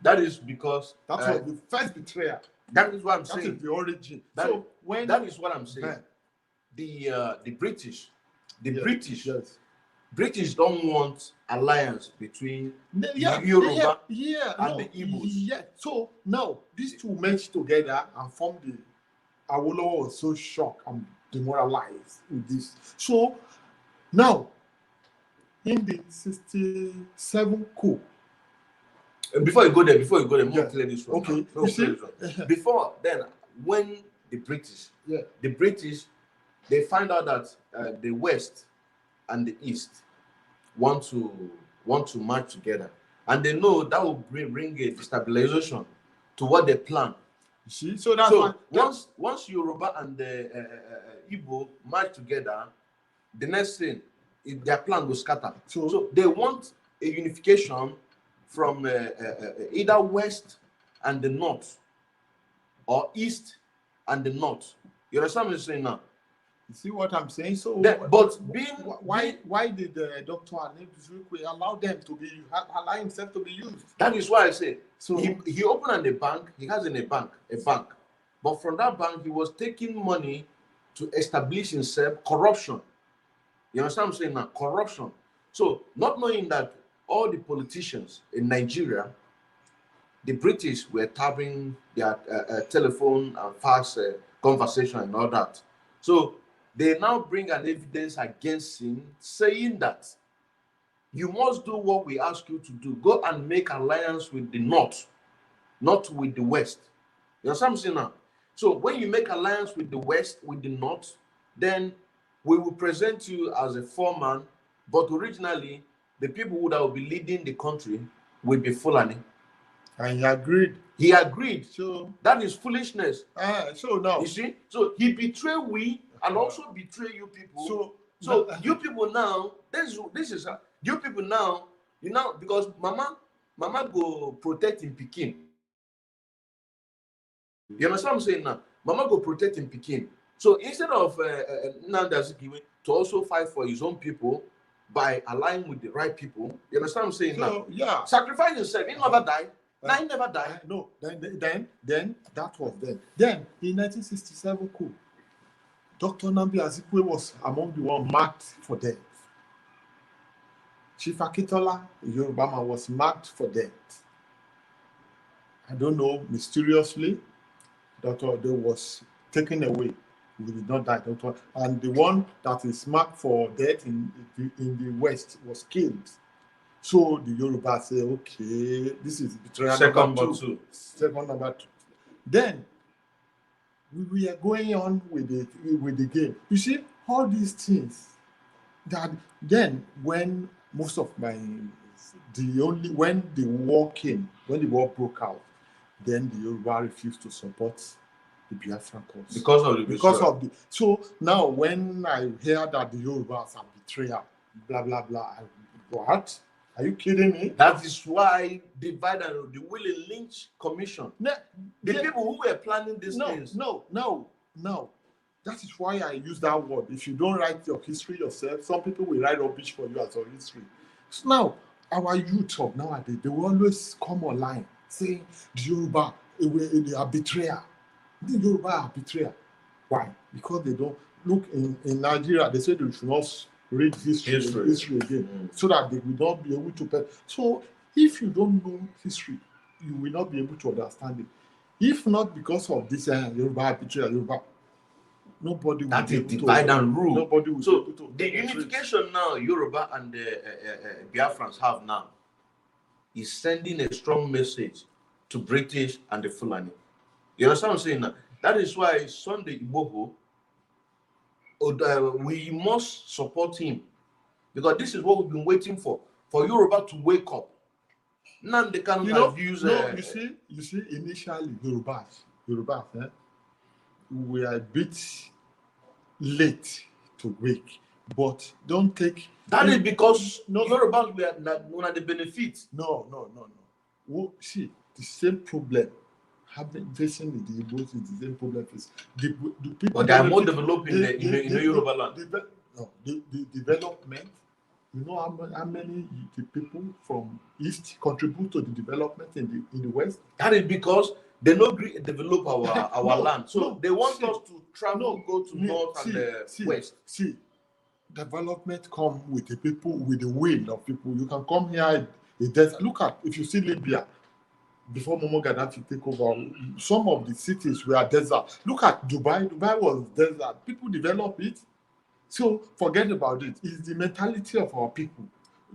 That is because that was the first betrayal. That is what I'm saying. That is the origin. That is what I'm saying. Then, the British, yes. British don't want alliance between Yoruba and the Igbos. Yeah. So now these two merged together and formed the. Awolowo was so shocked and demoralized with this. So now, in the 67 coup. Before you go there, yeah. clear this one. Okay. You see? Before then, when the British, they find out that the West and the East want to march together, and they know that will bring a destabilization to what they plan. You see, so that's why once Yoruba and the Igbo march together, the next thing their plan will scatter. So they want a unification from either West and the North or East and the North. You understand what I'm saying now? You see what I'm saying? So, why did Dr. Azikiwe allow himself to be used? That is why I say. So he opened a bank. He has a bank, but from that bank he was taking money to establish himself corruption. You understand what I'm saying now? Corruption. So not knowing that all the politicians in Nigeria, the British were tapping their telephone and fax conversation and all that. So they now bring an evidence against him saying that you must do what we ask you to do. Go and make alliance with the North, not with the West. You know what I'm saying now? So when you make alliance with the West, with the North, then we will present you as a foreman, but originally the people that will be leading the country will be Fulani. And he agreed. He agreed. So that is foolishness. So now you see, so he betrayed we and also betray you people. So you people now, this is you people now, because mama go protect in Pekin. You understand what I'm saying now? Mama go protect in Pekin. So instead of Nnamdi Azikiwe to also fight for his own people by aligning with the right people, you understand what I'm saying now? Yeah. Sacrifice yourself. He never died. Now he never died. No. Then that was then. Then in 1967 coup, Dr. Nnamdi Azikiwe was among the ones marked for death. Chief Akitola, Yoruba man, was marked for death. I don't know, mysteriously, Dr. Ode was taken away. He did not die, Dr. And the one that is marked for death in the West was killed. So the Yoruba say, okay, this is betrayal Second number two. Then we are going on with the game. You see, all these things that then when most of my when the war came, when the war broke out, then the Yoruba refused to support the Biafran cause Because of the betrayal. so now when I hear that the Yorubas are betrayal, blah blah blah, what? Are you kidding me? That is why the Willie Lynch Commission, No, the people who were planning these things. No. That is why I use that word. If you don't write your history yourself, some people will write rubbish for you as your history. So now, our youth of nowadays, they will always come online saying the Yoruba, they are betrayer. The Yoruba are betrayer. Why? Because they don't look in Nigeria. They say they should not read history again, so that they will not be able to. So if you don't know history, you will not be able to understand it. If not because of this Yoruba betrayal, Yoruba, nobody will that be is able divide to, and rule. Nobody will So be able to the unification now Yoruba and the Biafrans have now is sending a strong message to British and the Fulani. You understand what I'm saying now? That is why Sunday Igboho, we must support him, because this is what we've been waiting for Yoruba to wake up. Now they can use. You see, initially Yorubas, we are a bit late to wake, but don't take. That is because Yorubas were not the benefit. No. See, the same problem facing the Igbos is the same problem facing the people. But they are more developed in the Yoruba land. The development. You know how many the people from East contribute to the development in the West? That is because they don't develop our land. So they want us to travel, go to North and West. See, development come with the people, with the will of people. You can come here, look at, if you see Libya, before Muammar Gaddafi take over, some of the cities were desert. Look at Dubai. Dubai was desert. People develop it. So forget about it. It's the mentality of our people.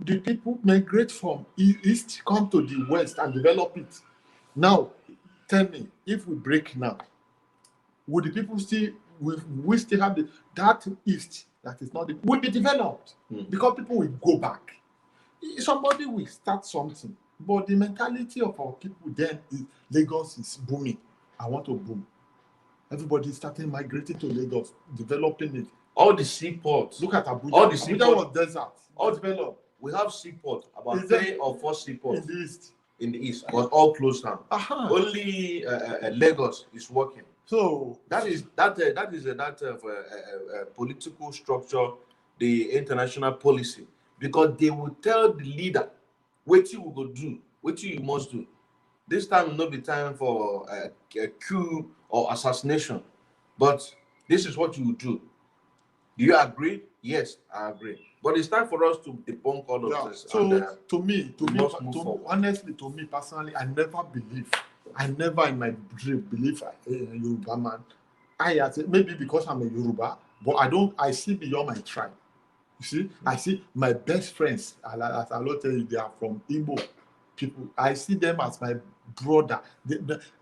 The people migrate from east, come to the west and develop it. Now, tell me, if we break now, would the people still, we still have that east that is not, will be developed because people will go back. Somebody will start something, but the mentality of our people then is Lagos is booming. I want to boom. Everybody started migrating to Lagos, developing it. All the seaports. Look at Abuja. All the Abuja was desert. All developed. We have seaports, about 3 or 4 seaports in the east, but all closed down. Only Lagos is working. So that is political structure, the international policy, because they will tell the leader what you will do, what you must do. This time will not be time for a coup or assassination, but this is what you will do. Do you agree? Yes, I agree. But it's time for us to debunk all of this. So to me, honestly, to me personally, I never in my dream believe a Yoruba man. Maybe because I'm a Yoruba, but I see beyond my tribe. You see, I see my best friends, as I will tell you, they are from Igbo people. I see them as my brother.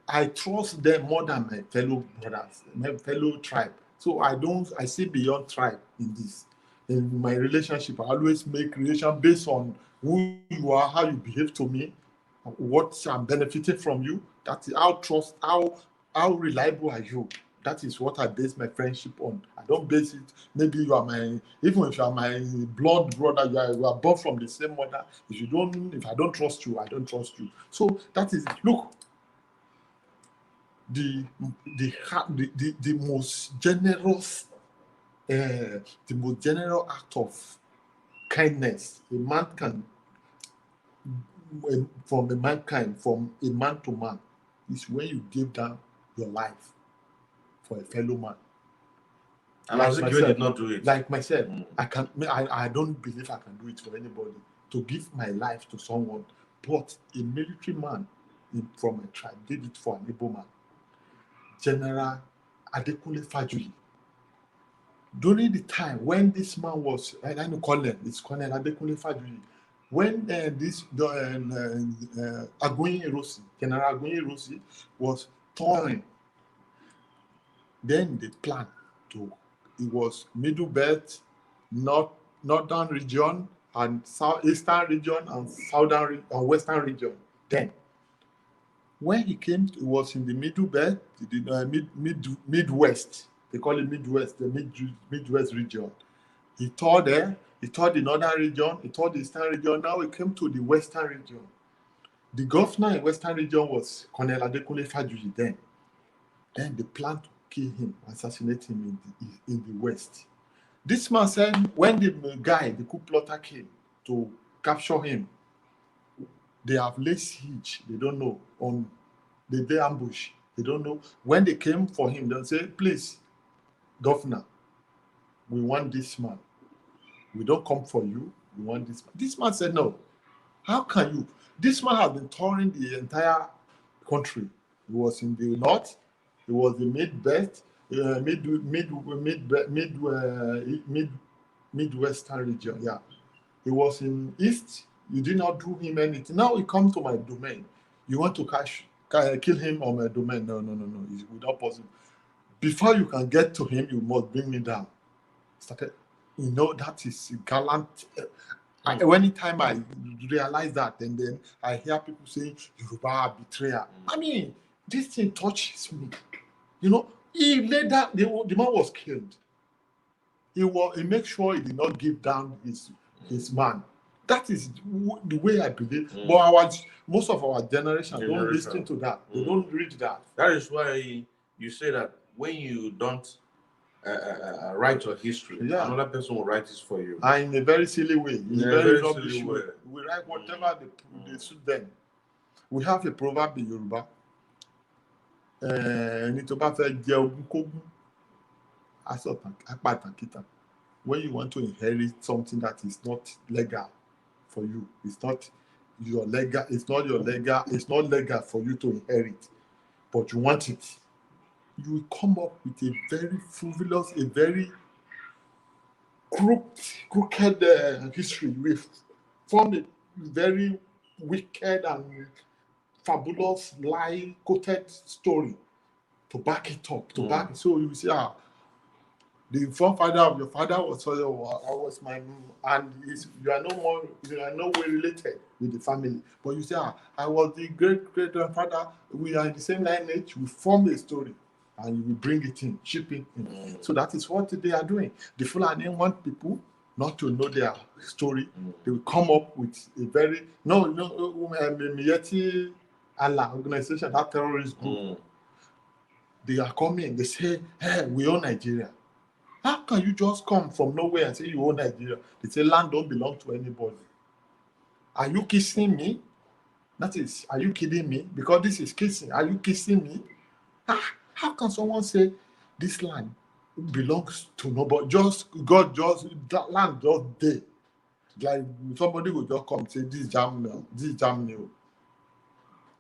I trust them more than my fellow brothers, my fellow tribe. So I see beyond tribe in this. In my relationship, I always make relation based on who you are, how you behave to me, what I'm benefiting from you. That is how reliable are you. That is what I base my friendship on. I don't base it. Maybe even if you are my blood brother, you are born from the same mother. If I don't trust you, I don't trust you. So that is it. Look. The most generous act of kindness a man can from a mankind, from a man to man, is when you give down your life for a fellow man. And like myself, did not do it. Like myself, I don't believe I can do it for anybody, to give my life to someone. But a military man from a tribe did it for an Igbo man. General Adekunle Fajuyi. During the time when this man was, I don't call him, it's Colonel Adekunle Fajuyi. When Agoyin Erosi, General Agoyin Erosi was touring, Then they plan to, it was Middle Belt, Northern region, and Southeastern region, and Southern and Western region. Then, when he came, it was in the Middle Belt, the Midwest. They call it Midwest, the Midwest region. He toured there, he toured the Northern region, he toured the Eastern region. Now he came to the Western region. The governor in Western region was Colonel Adekunle Fajuyi then. Then they planned to kill him, assassinate him in the West. This man said when the guy, the coup plotter, came to capture him, they have laid siege, they don't know, on the day ambush, they don't know. When they came for him, they'll say, please, governor, we want this man. We don't come for you, we want this man. This man said, no, how can you? This man has been touring the entire country. He was in the north, he was the Midwestern region, yeah. He was in East, you did not do him anything. Now he comes to my domain. You want to kill him on my domain? No, it's without possible. Before you can get to him, you must bring me down. Started, that is gallant. Anytime I realize that, and then I hear people saying, Yoruba betrayer. I mean, this thing touches me. He later, the man was killed. He made sure he did not give down his man. That is the way I believe. But most of our generation don't listen to that. They don't read that. That is why you say that when you don't write your history, another person will write it for you. And in a very silly way. In a very rubbish way. We write whatever they suit them. We have a proverb in Yoruba. When you want to inherit something that is not legal for you, it's not your legal for you to inherit, but you want it, you will come up with a very frivolous, a very crooked history. We formed a very wicked and fabulous lie-coated story to back it up, so you say, the forefather of your father was my, and you are no way related with the family. But you say, I was the great-great-grandfather, we are in the same lineage, we form a story, and you will bring it in, ship it in. So that is what they are doing. The Fulani want people not to know their story. They will come up with a very, Miyetti Allah organization, that terrorist group, they are coming, they say, hey, we own Nigeria. How can you just come from nowhere and say you own Nigeria? They say land don't belong to anybody. Are you kissing me? That is, are you kidding me? Because this is kissing. Are you kissing me? How can someone say this land belongs to nobody? That land just there. Like somebody will just come and say this is Germany.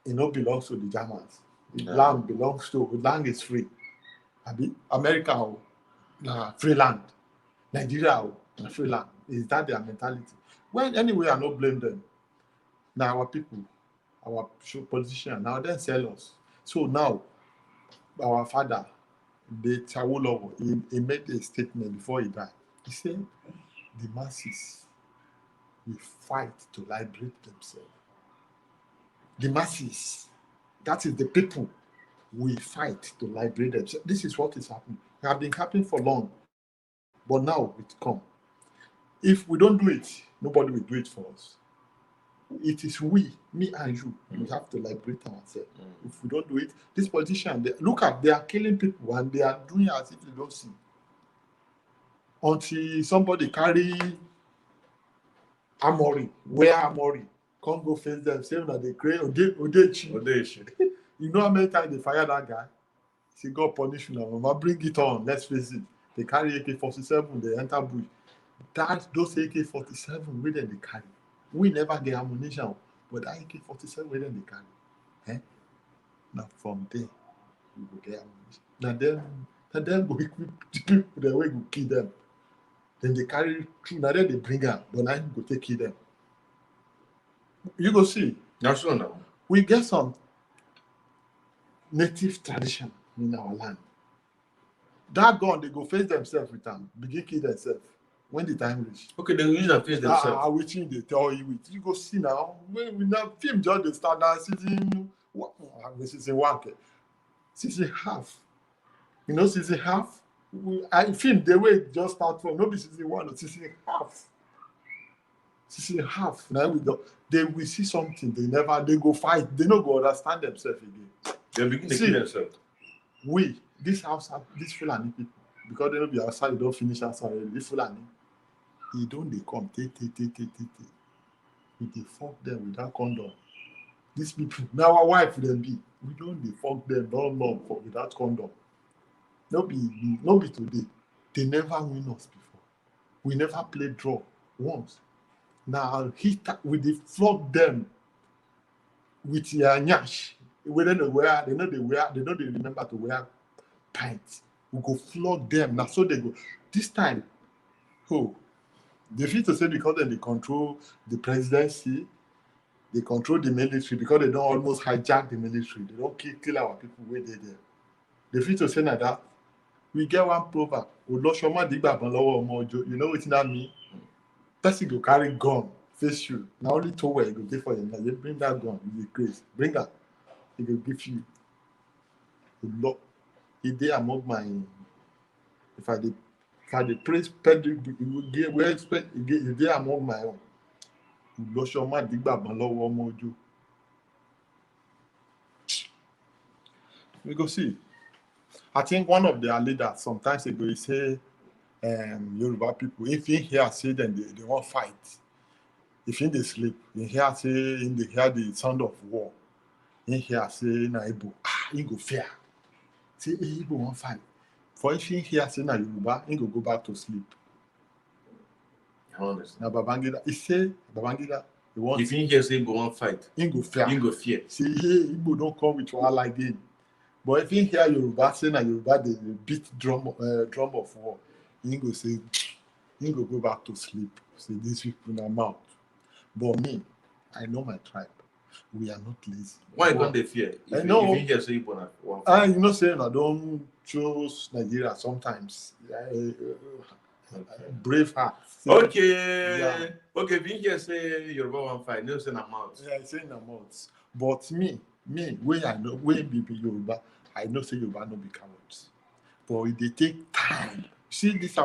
It belongs to the Germans. Land belongs to, land is free. America, free land. Nigeria, free land. Is that their mentality? Well, anyway, I don't blame them. Now our people, our politicians, now they sell us. So now, our father, the Awolowo, he made a statement before he died. He said, the masses will fight to liberate themselves. The masses, that is the people, will fight to liberate themselves. This is what is happening. It has been happening for long, but now it come. If we don't do it, nobody will do it for us. It is me and you. We have to liberate ourselves. If we don't do it, this politician, they are killing people and they are doing as if they don't see. Until somebody carry Amori, come go face them, say that they create Odechi. You know how many times they fire that guy? Say, God punish you now, Mama, bring it on. Let's face it. They carry AK-47, they enter bush. Those AK-47, where then they carry. We never get ammunition, but that AK-47, where then they carry. Now from there, we will get ammunition. Now then go equip the people the way we kill them. Then they carry through. Now then they bring her, but now go take kill them. You go see. That's so now. We get some native tradition in our land. That gun, they go face themselves with them, begin kill themselves when the time reach. Okay, they will use and face themselves. Which thing they tell you with? You go see now. When we now film just the start that season season one, season half. You know, season half. I film the way it just start from no be season one or season half. Season half. Now we go. They will see something. They go fight. They no go understand themselves again. They begin to kill themselves. We this house this Fulani people because they don't be outside. They don't finish outside. This Fulani. He don't they come take. We dey fuck them without condom. These people now our wife them be. We don't dey fuck them long for without condom. No be today. They never win us before. We never play draw once. Now we dey flog them with your nyash. We don't know where they know they remember to wear pants. We go flog them. Now so they go. This time, they feel to say because they control the presidency, they control the military because they don't almost hijack the military. They don't kill our people where they there. They feel to say like that. We get one proverb. You know what that mean? Person go carry gun, face you. Now only two way you go give for you. Now you bring that gun, you be crazy. Bring that. He will give you. He dey among my. If I dey praise Pedro, he will get where expect. He dey among my own. Lọ́sọ̀mọ́ àdìgbàgbọ́n lọ́wọ́ ọmọ ojú. We go see. I think one of their leaders sometimes ago he say, Yoruba people, if you hear say them they won't fight. If in they sleep, you hear say in they hear the sound of war. You hear say na Igbo, he go fear. Say Igbo won't fight. For if you hear say na Yoruba, he go back to sleep. Now Babangida, he say Babangida, he wants. If you hear say Igbo won't fight, he go fear. He go fear. Say hey, Igbo don't come with all like this. But if you hear Yoruba say na Yoruba, they beat drum of war. He go say, he go back to sleep. Say these people na mouth. But me, I know my tribe. We are not lazy. Why don't they fear? If you hear say Igbo na won't fight. You know saying I don't choose Nigeria sometimes. Brave heart. Okay. Yeah. Okay, if you hear say Yoruba won't fight, no say na mouth. Yeah, say na mouth. But me, when I know when be Yoruba, I know say Yoruba no be cowards. But they take time. See this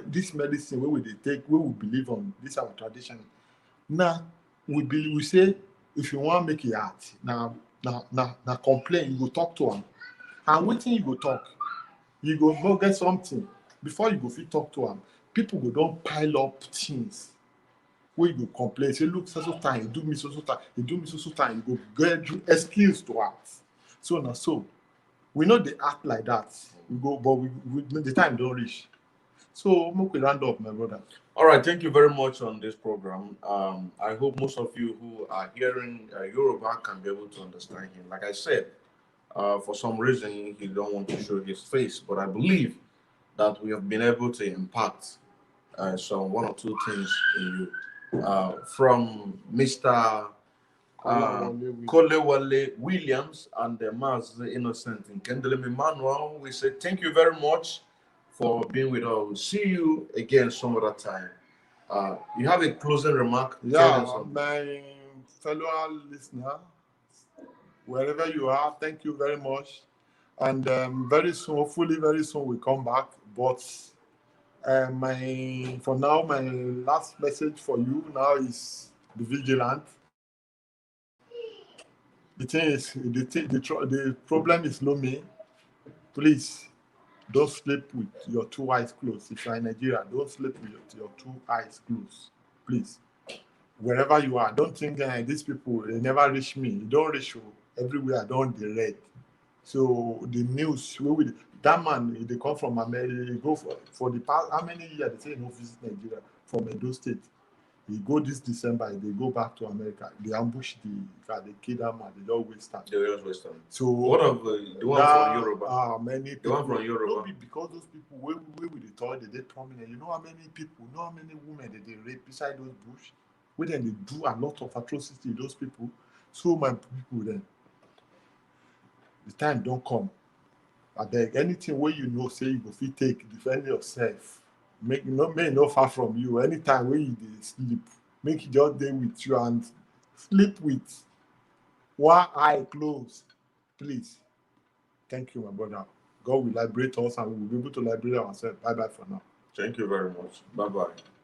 this medicine where we take, where we believe on this our tradition. Now we say if you want to make it art, now complain, you go talk to them. And waiting you go talk, you go get something. Before you go fit talk to them, people go don't pile up things. Where you go complain, say look so time, you do me so time, you do me so time, you go get excuse to act. So now so we know they act like that. We go, but we the time don't reach. So we round up, my brother. All right, thank you very much on this program. I hope most of you who are hearing Yoruba can be able to understand him. Like I said, for some reason he don't want to show his face, but I believe that we have been able to impact some one or two things in you. From Mr. Kolewale Williams and the Maz Innocent in Kendall Emmanuel, we say thank you very much for being with us. We'll see you again some other time. You have a closing remark? Yeah, my fellow listener, wherever you are, thank you very much. And very soon, hopefully very soon we come back. But for now, my last message for you now is be vigilant. The thing is, the problem is me. Please, don't sleep with your two eyes closed. If you're in Nigeria, don't sleep with your two eyes closed. Please. Wherever you are, don't think these people, they never reach me. You don't reach you. Everywhere I don't read. So the news, that man, they come from America, they go for the past, how many years they say no visit Nigeria from Edo State. He go this December, they go back to America. They ambush the car, they kill that man, they don't waste time. They just waste time. So what of the one from Yoruba? Many people. The one from Yoruba. Not be because those people where with the toy, they prominent. You know how many people, you know how many women they rape beside those bush? Where then they do a lot of atrocity, those people. So my people then, the time don't come. I beg, anything where you know say you go fit take, defend yourself. Make may no far from you. Anytime when you dey sleep, make you just dey with you and sleep with one eye closed. Please. Thank you, my brother. God will liberate us and we will be able to liberate ourselves. Bye bye for now. Thank you very much. Bye bye.